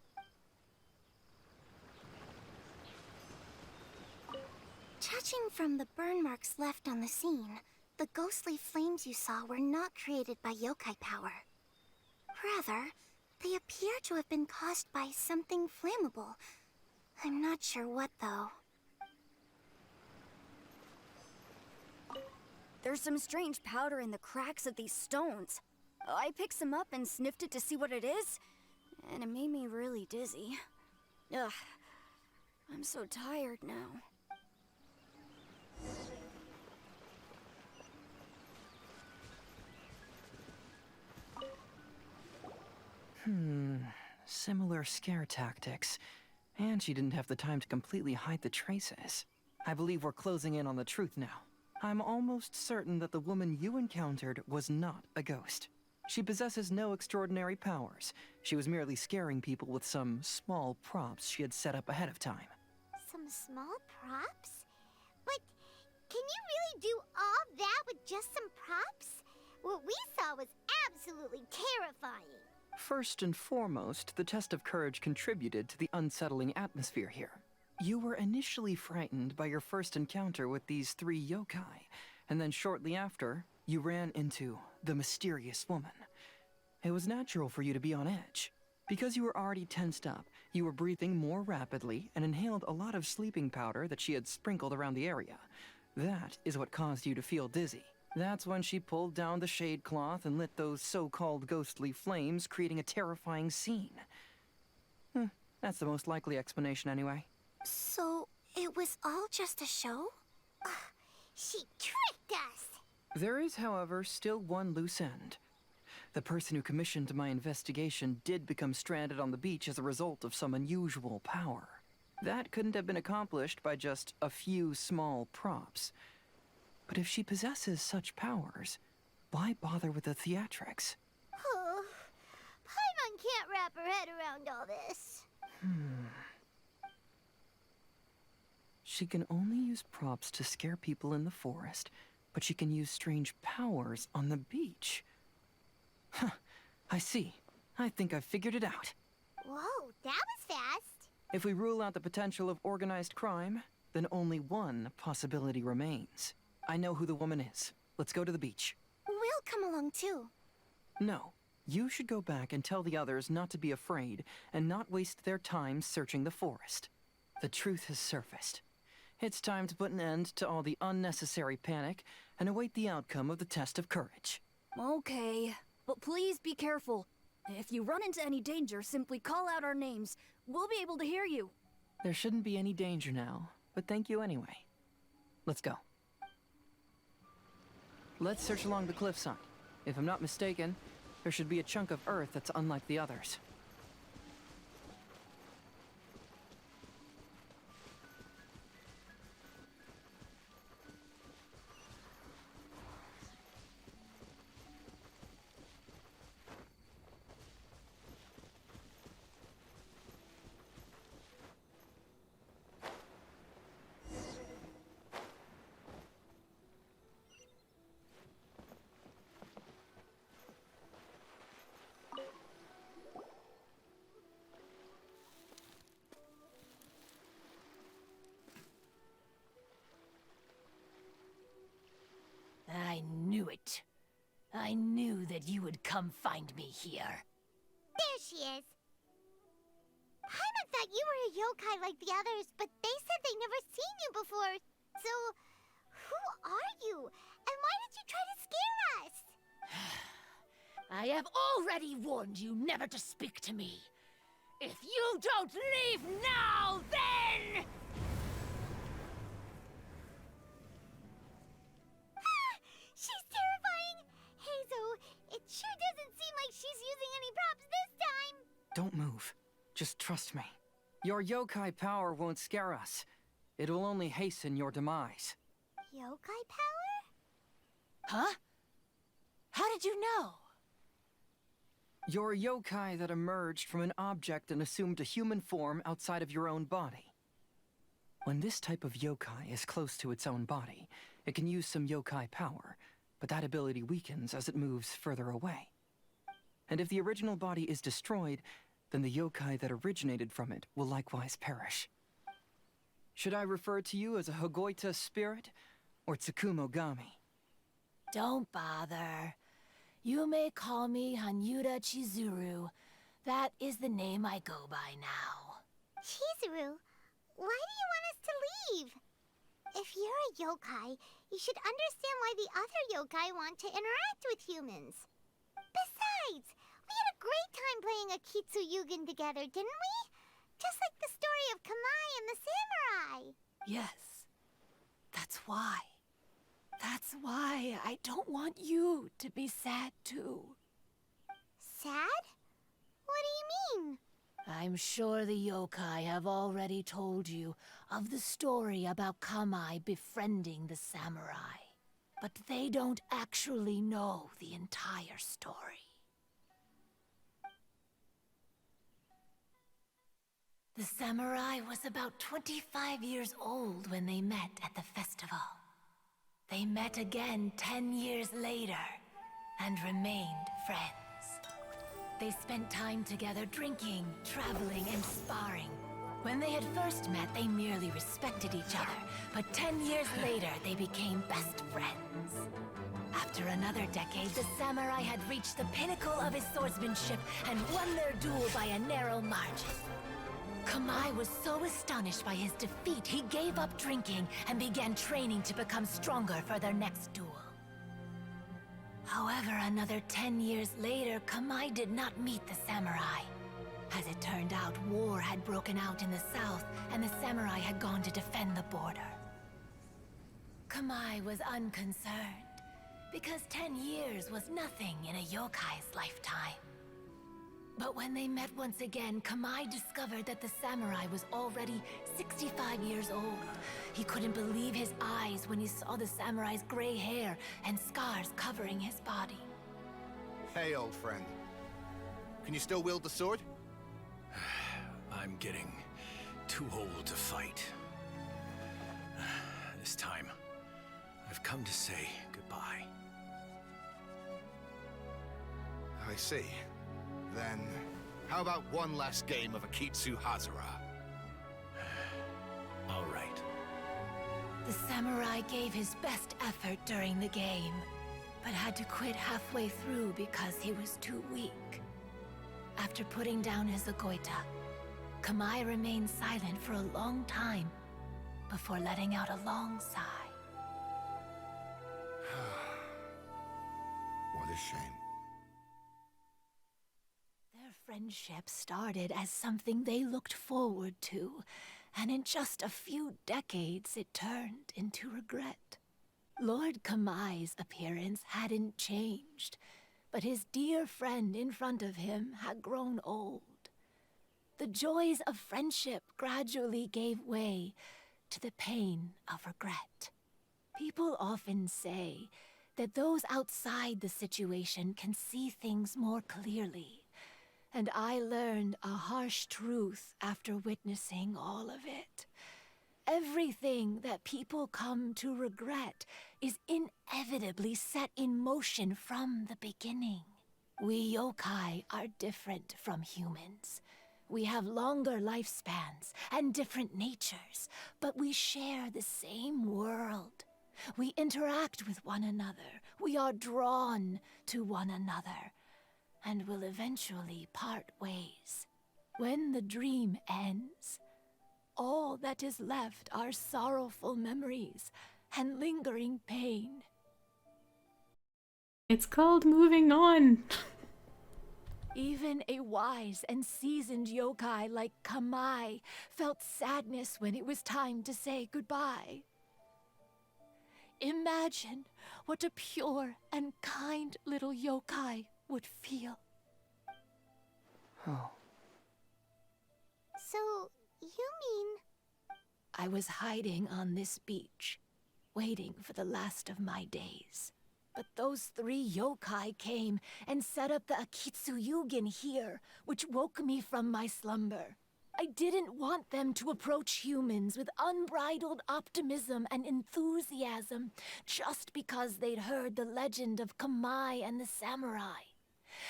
Judging from the burn marks left on the scene, the ghostly flames you saw were not created by yokai power. Rather, they appear to have been caused by something flammable. I'm not sure what, though. There's some strange powder in the cracks of these stones. I picked some up and sniffed it to see what it is, and it made me really dizzy. Ugh, I'm so tired now. Similar scare tactics. And she didn't have the time to completely hide the traces. I believe we're closing in on the truth now. I'm almost certain that the woman you encountered was not a ghost. She possesses no extraordinary powers. She was merely scaring people with some small props she had set up ahead of time. Some small props? But can you really do all that with just some props? What we saw was absolutely terrifying. First and foremost, the test of courage contributed to the unsettling atmosphere here. You were initially frightened by your first encounter with these 3 yokai, and then shortly after, you ran into the mysterious woman. It was natural for you to be on edge. Because you were already tensed up, you were breathing more rapidly and inhaled a lot of sleeping powder that she had sprinkled around the area. That is what caused you to feel dizzy. That's when she pulled down the shade cloth and lit those so-called ghostly flames, creating a terrifying scene. That's the most likely explanation anyway. So, it was all just a show? Ugh, she tricked us! There is, however, still one loose end. The person who commissioned my investigation did become stranded on the beach as a result of some unusual power. That couldn't have been accomplished by just a few small props. But if she possesses such powers, why bother with the theatrics? Oh, Paimon can't wrap her head around all this. She can only use props to scare people in the forest, but she can use strange powers on the beach. Huh, I see. I think I've figured it out. Whoa, that was fast. If we rule out the potential of organized crime, then only one possibility remains. I know who the woman is. Let's go to the beach. We'll come along too. No. You should go back and tell the others not to be afraid and not waste their time searching the forest. The truth has surfaced. It's time to put an end to all the unnecessary panic and await the outcome of the test of courage. Okay, but please be careful. If you run into any danger, simply call out our names. We'll be able to hear you. There shouldn't be any danger now, but thank you anyway. Let's go. Let's search along the cliffside. If I'm not mistaken, there should be a chunk of earth that's unlike the others. I knew that you would come find me here. There she is. Paimon thought you were a yokai like the others, but they said they never seen you before. So, who are you? And why did you try to scare us? I have already warned you never to speak to me. If you don't leave now, then... She's terrifying! Hazel, it sure doesn't seem like she's using any props this time! Don't move. Just trust me. Your yokai power won't scare us. It will only hasten your demise. Yokai power? Huh? How did you know? You're a yokai that emerged from an object and assumed a human form outside of your own body. When this type of yokai is close to its own body, it can use some yokai power, but that ability weakens as it moves further away. And if the original body is destroyed, then the yokai that originated from it will likewise perish. Should I refer to you as a Hagoita spirit or Tsukumogami? Don't bother. You may call me Hanyuda Chizuru. That is the name I go by now. Chizuru, why do you want us to leave? If you're a yokai, you should understand why the other yokai want to interact with humans. Besides, we had a great time playing Akitsu Yugen together, didn't we? Just like the story of Kamai and the samurai. Yes. That's why. That's why I don't want you to be sad too. Sad? What do you mean? I'm sure the yokai have already told you of the story about Kamai befriending the samurai. But they don't actually know the entire story. The samurai was about 25 years old when they met at the festival. They met again 10 years later and remained friends. They spent time together drinking, traveling, and sparring. When they had first met, they merely respected each other, but 10 years later, they became best friends. After another decade, the samurai had reached the pinnacle of his swordsmanship and won their duel by a narrow margin. Kamai was so astonished by his defeat, he gave up drinking and began training to become stronger for their next duel. However, another 10 years later, Kamai did not meet the samurai. As it turned out, war had broken out in the south, and the samurai had gone to defend the border. Kamai was unconcerned, because 10 years was nothing in a yokai's lifetime. But when they met once again, Kamai discovered that the samurai was already 65 years old. He couldn't believe his eyes when he saw the samurai's gray hair and scars covering his body. Hey, old friend. Can you still wield the sword? I'm getting too old to fight. This time, I've come to say goodbye. I see. Then, how about one last game of Akitsu Hazara? All right. The samurai gave his best effort during the game, but had to quit halfway through because he was too weak. After putting down his Agoita, Kamai remained silent for a long time before letting out a long sigh. What a shame. Their friendship started as something they looked forward to, and in just a few decades it turned into regret. Lord Kamai's appearance hadn't changed, but his dear friend in front of him had grown old. The joys of friendship gradually gave way to the pain of regret. People often say that those outside the situation can see things more clearly, and I learned a harsh truth after witnessing all of it. Everything that people come to regret is inevitably set in motion from the beginning. We yokai are different from humans. We have longer lifespans and different natures, but we share the same world. We interact with one another. We are drawn to one another, and will eventually part ways. When the dream ends, all that is left are sorrowful memories and lingering pain. It's called moving on. Even a wise and seasoned yokai like Kamai felt sadness when it was time to say goodbye. Imagine what a pure and kind little yokai would feel. Oh. So, you mean... I was hiding on this beach, waiting for the last of my days. But those 3 yokai came and set up the Akitsu here, which woke me from my slumber. I didn't want them to approach humans with unbridled optimism and enthusiasm just because they'd heard the legend of Kamai and the samurai.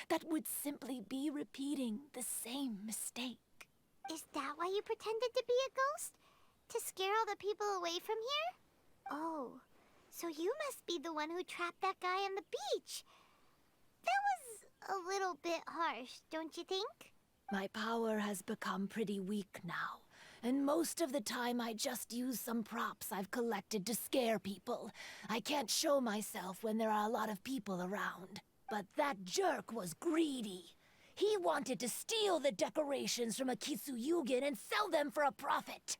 That would simply be repeating the same mistake. Is that why you pretended to be a ghost? To scare all the people away from here? Oh, so you must be the one who trapped that guy on the beach. That was a little bit harsh, don't you think? My power has become pretty weak now, and most of the time I just use some props I've collected to scare people. I can't show myself when there are a lot of people around. But that jerk was greedy. He wanted to steal the decorations from Akitsu and sell them for a profit.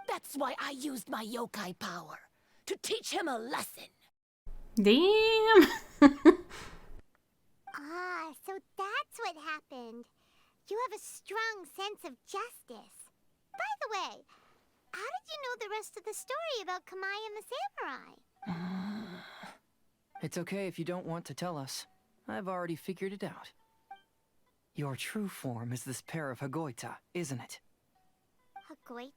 That's why I used my yokai power, to teach him a lesson. Damn! Ah, so that's what happened. You have a strong sense of justice. By the way, how did you know the rest of the story about Kamai and the samurai? It's okay if you don't want to tell us. I've already figured it out. Your true form is this pair of Hagoita, isn't it? Hagoita?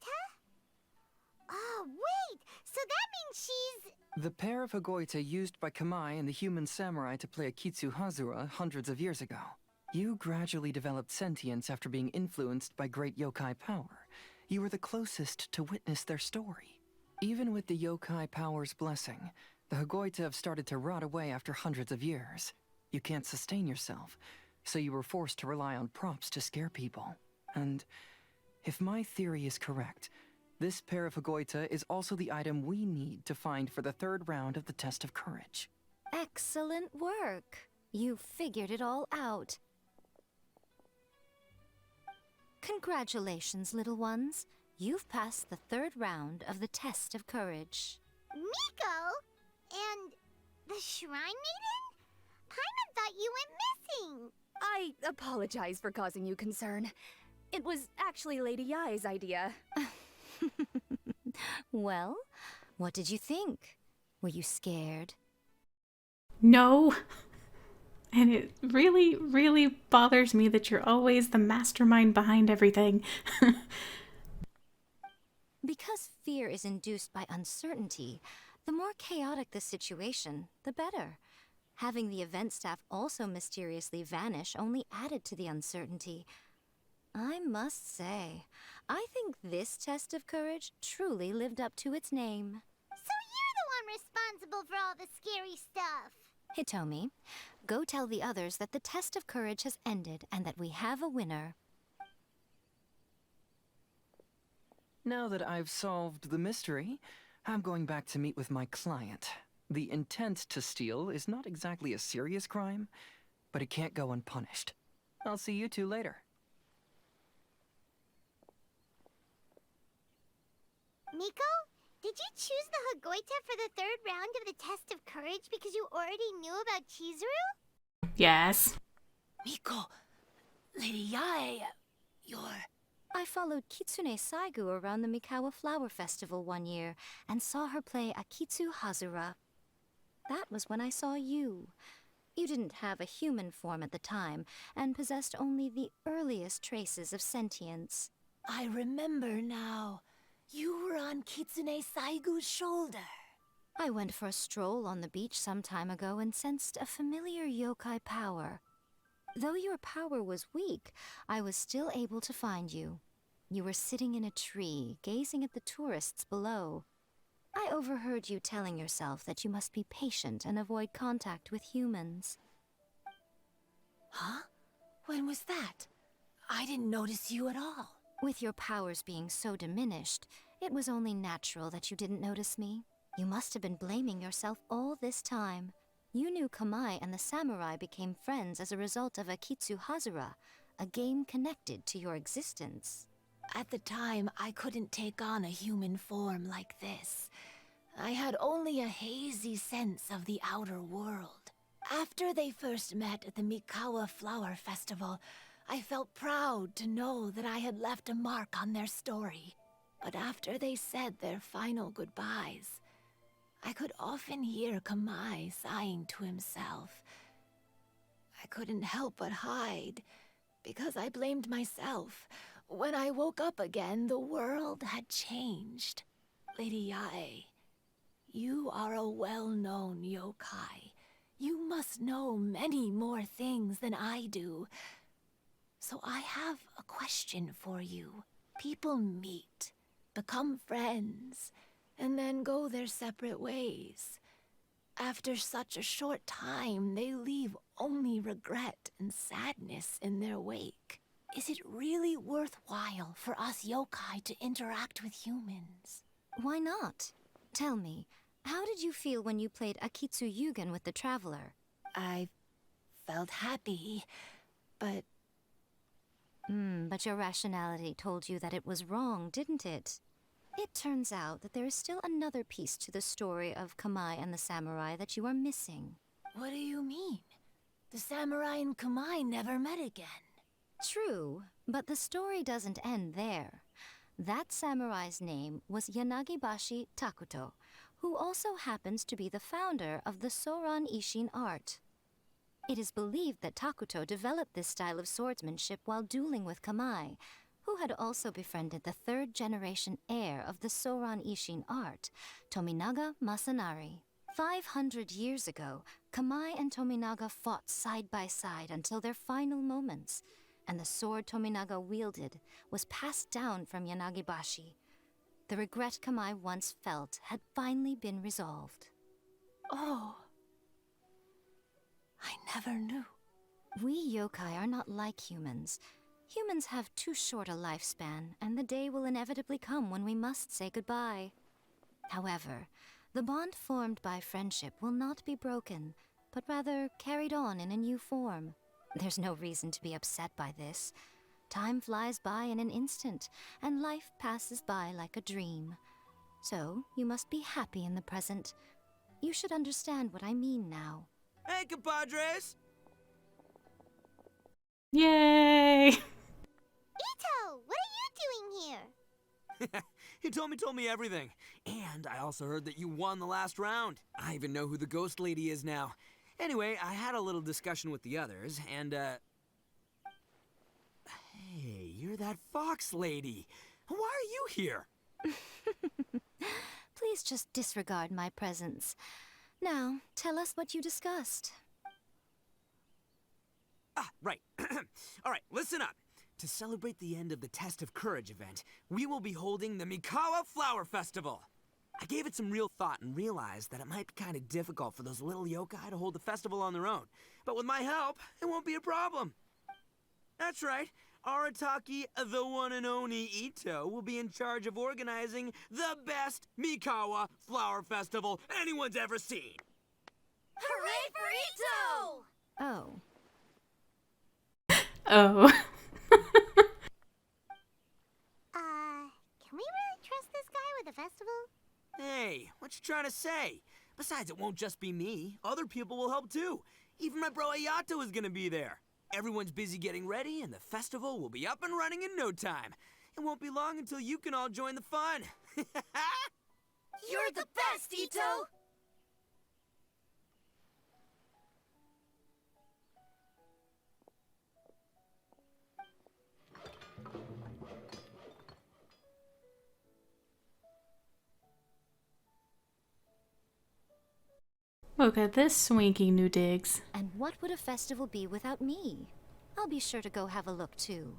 Oh, wait! So that means she's... The pair of Hagoita used by Kamai and the human samurai to play Akitsu hundreds of years ago. You gradually developed sentience after being influenced by great yokai power. You were the closest to witness their story. Even with the yokai power's blessing, the Hagoita have started to rot away after hundreds of years. You can't sustain yourself, so you were forced to rely on props to scare people. And if my theory is correct, this pair of Hagoita is also the item we need to find for the 3rd round of the test of courage. Excellent work. You figured it all out. Congratulations, little ones. You've passed the 3rd round of the test of courage. Miko? And the Shrine Maiden? Paimon thought you went missing. I apologize for causing you concern. It was actually Lady Yae's idea. Well, what did you think? Were you scared? No. And it really, really bothers me that you're always the mastermind behind everything. Because fear is induced by uncertainty, the more chaotic the situation, the better. Having the event staff also mysteriously vanish only added to the uncertainty. I must say, I think this test of courage truly lived up to its name. So you're the one responsible for all the scary stuff. Hitomi, go tell the others that the test of courage has ended and that we have a winner. Now that I've solved the mystery, I'm going back to meet with my client. The intent to steal is not exactly a serious crime, but it can't go unpunished. I'll see you two later. Miko, did you choose the Hagoita for the 3rd round of the test of courage because you already knew about Chizuru? Yes. Miko, Lady Yae, you're... I followed Kitsune Sayu around the Mikawa Flower Festival one year and saw her play Akitsu Hazura. That was when I saw you. You didn't have a human form at the time and possessed only the earliest traces of sentience. I remember now. You were on Kitsune Sayu's shoulder. I went for a stroll on the beach some time ago and sensed a familiar yokai power. Though your power was weak, I was still able to find you. You were sitting in a tree, gazing at the tourists below. I overheard you telling yourself that you must be patient and avoid contact with humans. Huh? When was that? I didn't notice you at all. With your powers being so diminished, it was only natural that you didn't notice me. You must have been blaming yourself all this time. You knew Kamai and the samurai became friends as a result of Akitsu Hazura, a game connected to your existence. At the time, I couldn't take on a human form like this. I had only a hazy sense of the outer world. After they first met at the Mikawa Flower Festival, I felt proud to know that I had left a mark on their story. But after they said their final goodbyes, I could often hear Kamai sighing to himself. I couldn't help but hide, because I blamed myself. When I woke up again, the world had changed. Lady Yae, you are a well-known yokai. You must know many more things than I do. So I have a question for you. People meet, become friends, and then go their separate ways. After such a short time, they leave only regret and sadness in their wake. Is it really worthwhile for us yokai to interact with humans? Why not? Tell me, how did you feel when you played Akitsu Yugen with the Traveler? I felt happy, but... But your rationality told you that it was wrong, didn't it? It turns out that there is still another piece to the story of Kamai and the samurai that you are missing. What do you mean? The samurai and Kamai never met again. True, but the story doesn't end there. That samurai's name was Yanagibashi Takuto, who also happens to be the founder of the Soran Ishin art. It is believed that Takuto developed this style of swordsmanship while dueling with Kamai, who had also befriended the third-generation heir of the Soran Ishin art, Tominaga Masanari. 500 years ago, Kamai and Tominaga fought side by side until their final moments, and the sword Tominaga wielded was passed down from Yanagibashi. The regret Kamai once felt had finally been resolved. Oh. I never knew. We yokai are not like humans. Humans have too short a lifespan, and the day will inevitably come when we must say goodbye. However, the bond formed by friendship will not be broken, but rather carried on in a new form. There's no reason to be upset by this. Time flies by in an instant, and life passes by like a dream. So, you must be happy in the present. You should understand what I mean now. Hey, compadres! Yay! Ito, what are you doing here? Told me everything. And I also heard that you won the last round. I even know who the ghost lady is now. Anyway, I had a little discussion with the others, and, Hey, you're that fox lady. Why are you here? Please just disregard my presence. Now, tell us what you discussed. Right. All right, listen up. To celebrate the end of the Test of Courage event, we will be holding the Mikawa Flower Festival. I gave it some real thought and realized that it might be kind of difficult for those little yokai to hold the festival on their own. But with my help, it won't be a problem. That's right. Arataki, the one and only Ito, will be in charge of organizing the best Mikawa Flower Festival anyone's ever seen. Hooray for Ito! Oh. Oh. Can we really trust this guy with the festival? Hey, what you trying to say? Besides, it won't just be me. Other people will help too. Even my bro Ayato is gonna be there. Everyone's busy getting ready, and the festival will be up and running in no time. It won't be long until you can all join the fun. You're the best, Ito! Look at this swanky new digs. And what would a festival be without me? I'll be sure to go have a look too.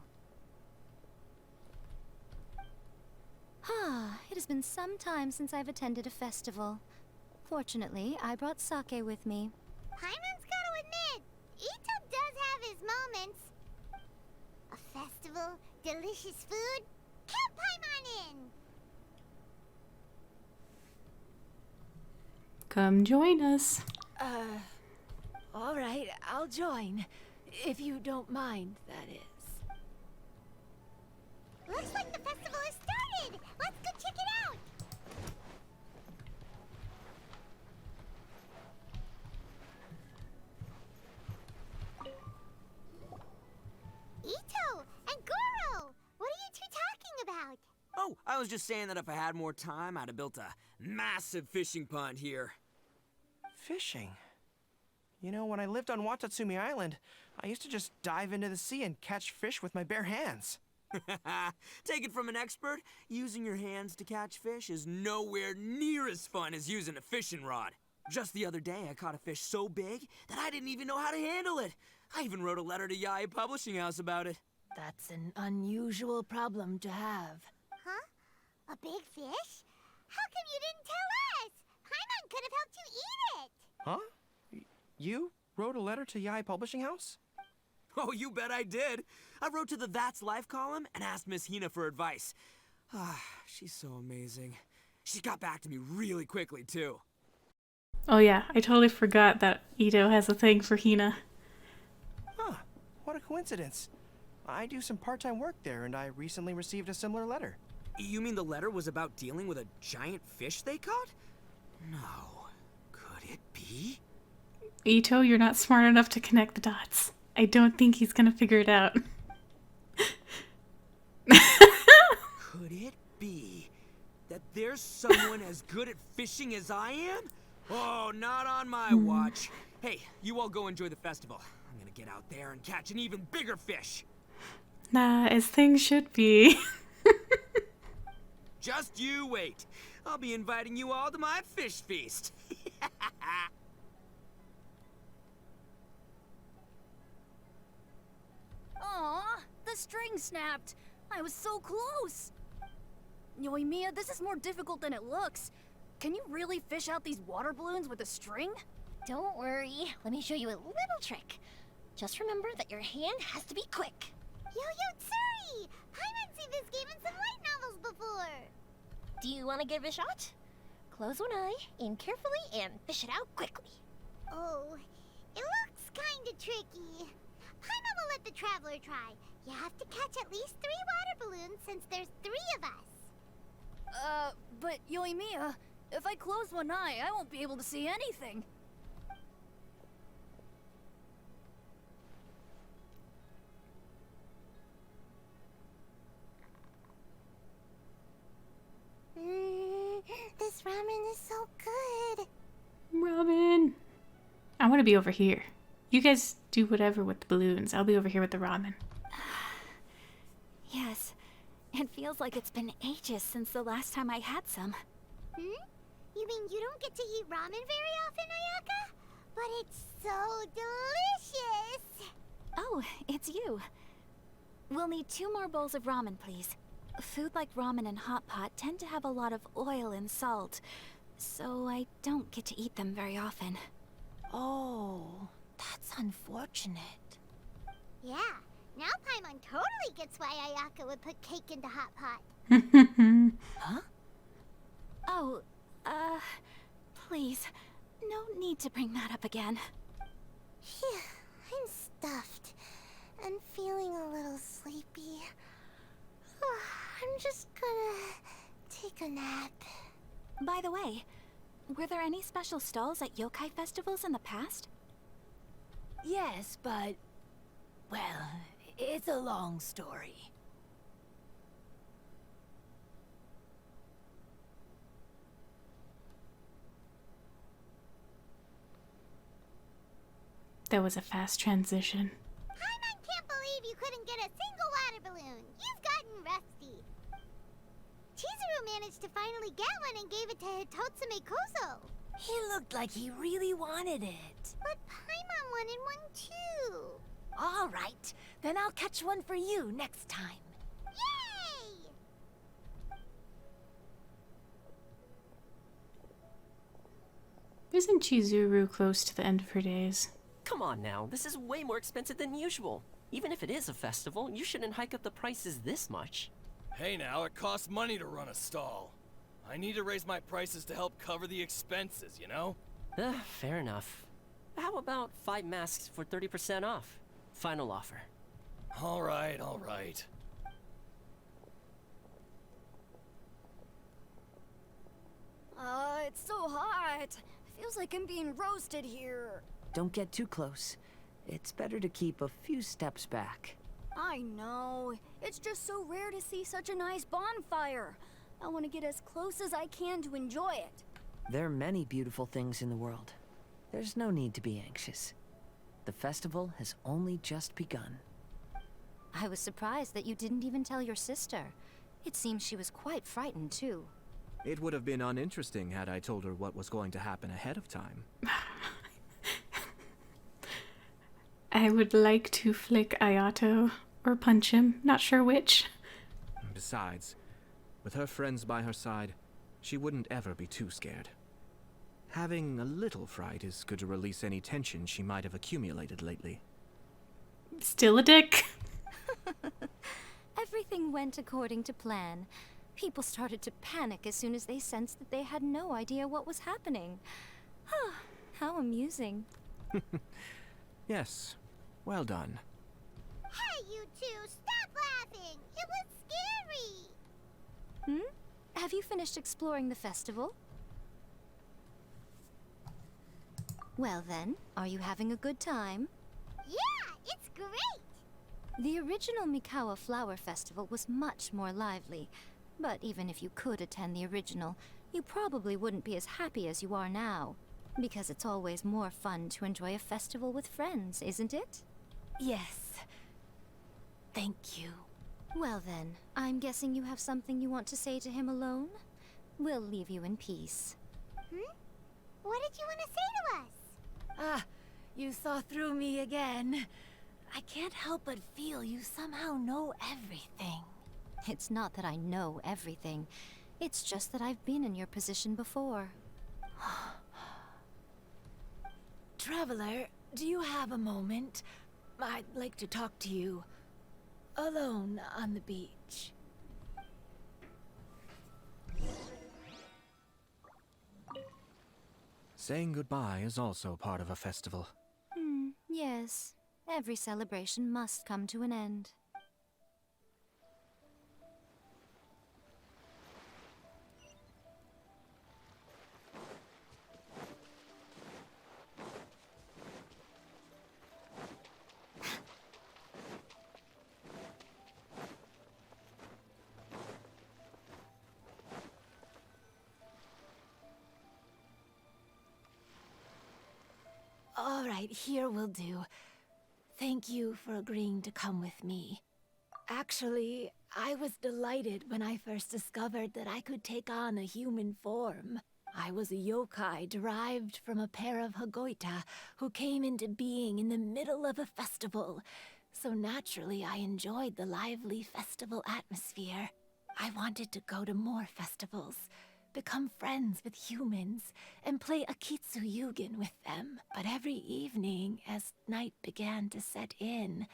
It has been some time since I've attended a festival. Fortunately, I brought sake with me. Paimon's gotta admit, Ito does have his moments. A festival, delicious food, count Paimon in! Come join us. All right, I'll join. If you don't mind, that is. Looks like the festival has started! Let's go check it out! Ito and Gorou! What are you two talking about? Oh, I was just saying that if I had more time, I'd have built a massive fishing pond here. Fishing? You know, when I lived on Watatsumi Island, I used to just dive into the sea and catch fish with my bare hands. Take it from an expert, using your hands to catch fish is nowhere near as fun as using a fishing rod. Just the other day, I caught a fish so big that I didn't even know how to handle it. I even wrote a letter to Yae Publishing House about it. That's an unusual problem to have. Huh? A big fish? How come you didn't tell us? Paimon could have helped you eat it! Huh? You wrote a letter to Yae Publishing House? Oh, you bet I did. I wrote to the That's Life column and asked Miss Hina for advice. She's so amazing. She got back to me really quickly, too. Oh yeah, I totally forgot that Ito has a thing for Hina. Huh, what a coincidence. I do some part-time work there, and I recently received a similar letter. You mean the letter was about dealing with a giant fish they caught? No. Could it be? Ito, you're not smart enough to connect the dots. I don't think he's gonna figure it out. Could it be that there's someone as good at fishing as I am? Oh, not on my watch. Hey, you all go enjoy the festival. I'm gonna get out there and catch an even bigger fish. Nah, as things should be. Just you wait. I'll be inviting you all to my fish feast. Aw, the string snapped. I was so close. Yoimiya, this is more difficult than it looks. Can you really fish out these water balloons with a string? Don't worry. Let me show you a little trick. Just remember that your hand has to be quick. Yo-Yo Tsuri! Paimon's seen this game in some light novels before! Do you want to give it a shot? Close one eye, aim carefully, and fish it out quickly. Oh, it looks kinda tricky. Paimon will let the traveler try. You have to catch at least 3 water balloons since there's 3 of us. But Yoimiya, if I close one eye, I won't be able to see anything. This ramen is so good. Ramen. I want to be over here. You guys do whatever with the balloons. I'll be over here with the ramen. Yes. It feels like it's been ages since the last time I had some. You mean you don't get to eat ramen very often, Ayaka? But it's so delicious! Oh, it's you. We'll need 2 more bowls of ramen, please. Food like ramen and hot pot tend to have a lot of oil and salt, so I don't get to eat them very often. Oh, that's unfortunate. Yeah, now Paimon totally gets why Ayaka would put cake into hot pot. Huh? Oh, please, no need to bring that up again. Phew, I'm stuffed and feeling a little sleepy. I'm just gonna take a nap. By the way, were there any special stalls at yokai festivals in the past? Yes, but... well, it's a long story. That was a fast transition. Paimon can't believe you couldn't get a single water balloon. You've gotten rusty. Chizuru managed to finally get one and gave it to Hitotsume Kozo. He looked like he really wanted it. But Paimon wanted one too. All right, then I'll catch one for you next time. Yay! Isn't Chizuru close to the end of her days? Come on now, this is way more expensive than usual. Even if it is a festival, you shouldn't hike up the prices this much. Hey now, it costs money to run a stall. I need to raise my prices to help cover the expenses, you know? Fair enough. How about 5 masks for 30% off? Final offer. Alright, alright. It's so hot. Feels like I'm being roasted here. Don't get too close. It's better to keep a few steps back. I know. It's just so rare to see such a nice bonfire. I want to get as close as I can to enjoy it. There are many beautiful things in the world. There's no need to be anxious. The festival has only just begun. I was surprised that you didn't even tell your sister. It seems she was quite frightened, too. It would have been uninteresting had I told her what was going to happen ahead of time. I would like to flick Ayato or punch him, not sure which. Besides, with her friends by her side, she wouldn't ever be too scared. Having a little fright is good to release any tension she might have accumulated lately. Still a dick. Everything went according to plan. People started to panic as soon as they sensed that they had no idea what was happening. How amusing. Yes, well done. Hey, you two, stop laughing! It was scary! Have you finished exploring the festival? Well then, are you having a good time? Yeah, it's great! The original Mikawa Flower Festival was much more lively, but even if you could attend the original, you probably wouldn't be as happy as you are now. Because it's always more fun to enjoy a festival with friends, isn't it? Yes. Thank you. Well then, I'm guessing you have something you want to say to him alone? We'll leave you in peace. What did you want to say to us? Ah, you saw through me again. I can't help but feel you somehow know everything. It's not that I know everything. It's just that I've been in your position before. Traveler, do you have a moment? I'd like to talk to you. Alone on the beach. Saying goodbye is also part of a festival. Yes. Every celebration must come to an end. All right, here will do. Thank you for agreeing to come with me. Actually, I was delighted when I first discovered that I could take on a human form. I was a yokai derived from a pair of Hagoita who came into being in the middle of a festival. So naturally, I enjoyed the lively festival atmosphere. I wanted to go to more festivals, become friends with humans, and play Akitsu Yugen with them. But every evening, as night began to set in,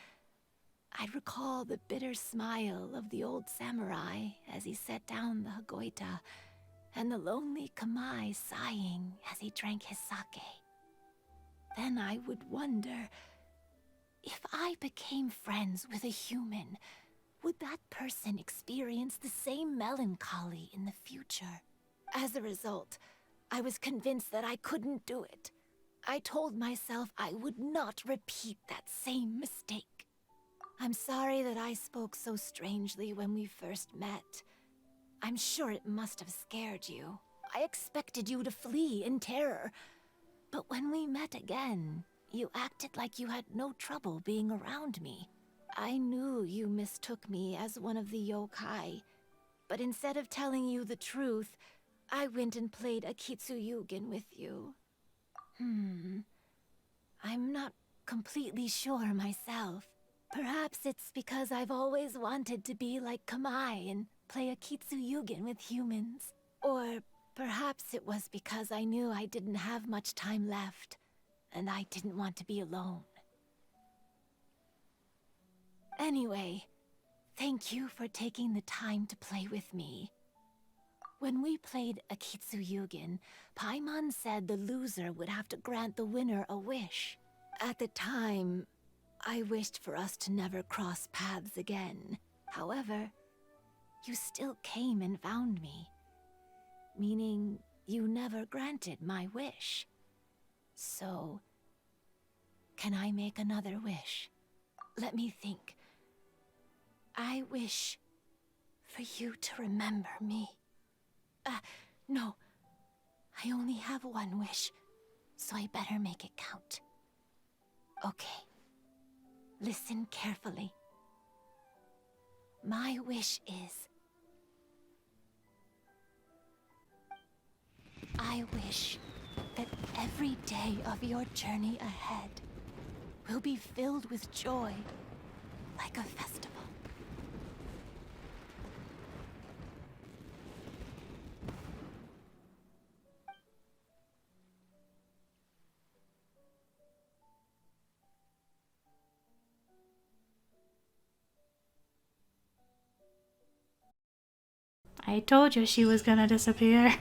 I'd recall the bitter smile of the old samurai as he set down the Hagoita, and the lonely Kamae sighing as he drank his sake. Then I would wonder, if I became friends with a human, would that person experience the same melancholy in the future? As a result, I was convinced that I couldn't do it. I told myself I would not repeat that same mistake. I'm sorry that I spoke so strangely when we first met. I'm sure it must have scared you. I expected you to flee in terror. But when we met again, you acted like you had no trouble being around me. I knew you mistook me as one of the yokai. But instead of telling you the truth, I went and played Akitsu Yugen with you. I'm not completely sure myself. Perhaps it's because I've always wanted to be like Kamae and play Akitsu Yugen with humans. Or Perhaps it was because I knew I didn't have much time left, and I didn't want to be alone. Anyway, thank you for taking the time to play with me. When we played Akitsu Yugen, Paimon said the loser would have to grant the winner a wish. At the time, I wished for us to never cross paths again. However, you still came and found me, meaning you never granted my wish. So, can I make another wish? Let me think. I wish for you to remember me. No. I only have one wish, so I better make it count. Okay. Listen carefully. My wish is... I wish that every day of your journey ahead will be filled with joy, like a festival. I told you she was gonna disappear.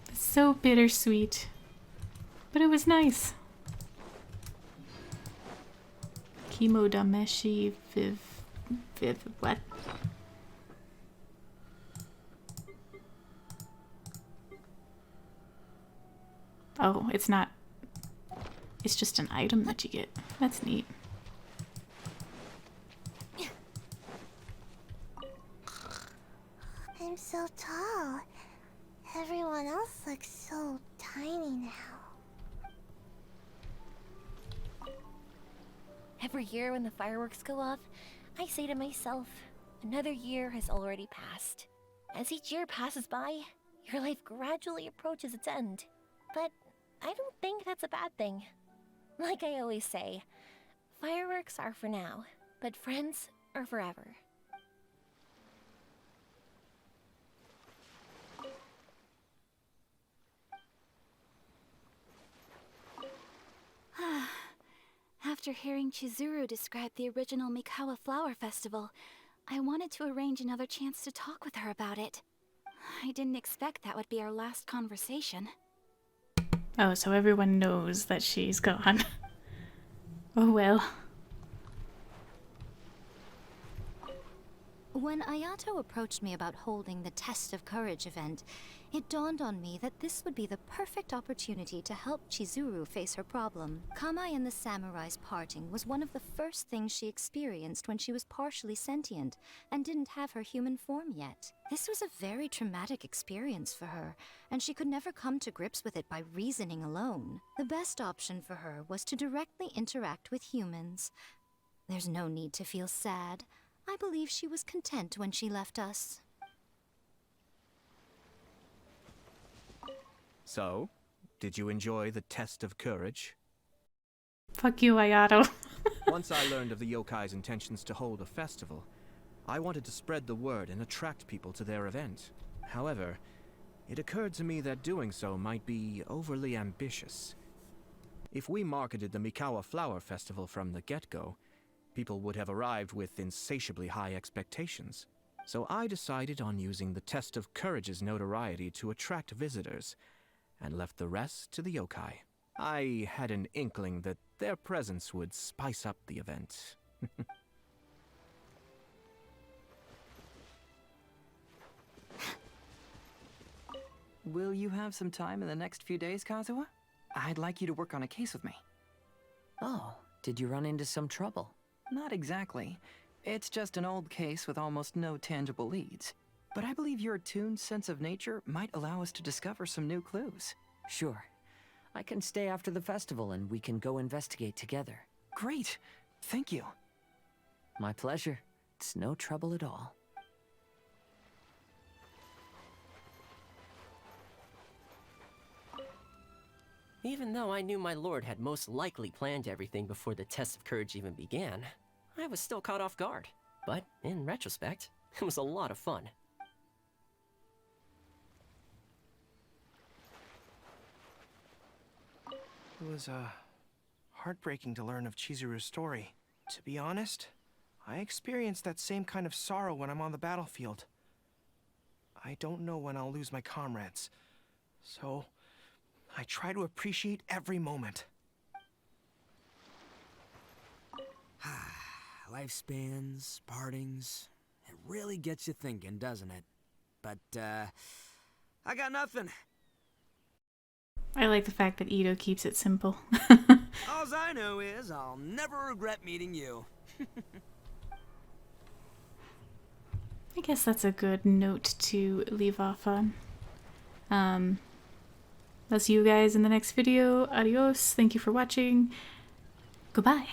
It's so bittersweet. But it was nice. Kimodameshi what? Oh, it's not. It's just an item that you get. That's neat. I'm so tall. Everyone else looks so tiny now. Every year when the fireworks go off, I say to myself, another year has already passed. As each year passes by, your life gradually approaches its end. But I don't think that's a bad thing. Like I always say, fireworks are for now, but friends are forever. After hearing Chizuru describe the original Mikawa Flower Festival, I wanted to arrange another chance to talk with her about it. I didn't expect that would be our last conversation. Oh, so everyone knows that she's gone. Oh well. When Ayato approached me about holding the Test of Courage event, it dawned on me that this would be the perfect opportunity to help Chizuru face her problem. Kamai and the samurai's parting was one of the first things she experienced when she was partially sentient and didn't have her human form yet. This was a very traumatic experience for her, and she could never come to grips with it by reasoning alone. The best option for her was to directly interact with humans. There's no need to feel sad. I believe she was content when she left us. So, did you enjoy the test of courage? Fuck you, Ayato. Once I learned of the yokai's intentions to hold a festival, I wanted to spread the word and attract people to their event. However, it occurred to me that doing so might be overly ambitious. If we marketed the Mikawa Flower Festival from the get-go, people would have arrived with insatiably high expectations. So I decided on using the test of courage's notoriety to attract visitors, and left the rest to the yokai. I had an inkling that their presence would spice up the event. Will you have some time in the next few days, Kazuha? I'd like you to work on a case with me. Oh, did you run into some trouble? Not exactly. It's just an old case with almost no tangible leads. But I believe your attuned sense of nature might allow us to discover some new clues. Sure. I can stay after the festival and we can go investigate together. Great! Thank you. My pleasure. It's no trouble at all. Even though I knew my lord had most likely planned everything before the test of courage even began, I was still caught off guard. But in retrospect, it was a lot of fun. It was, heartbreaking to learn of Chizuru's story. To be honest, I experience that same kind of sorrow when I'm on the battlefield. I don't know when I'll lose my comrades, so I try to appreciate every moment. Lifespans, partings, it really gets you thinking, doesn't it? But, I got nothing. I like the fact that Ito keeps it simple. All I know is I'll never regret meeting you. I guess that's a good note to leave off on. I'll see you guys in the next video. Adios. Thank you for watching. Goodbye.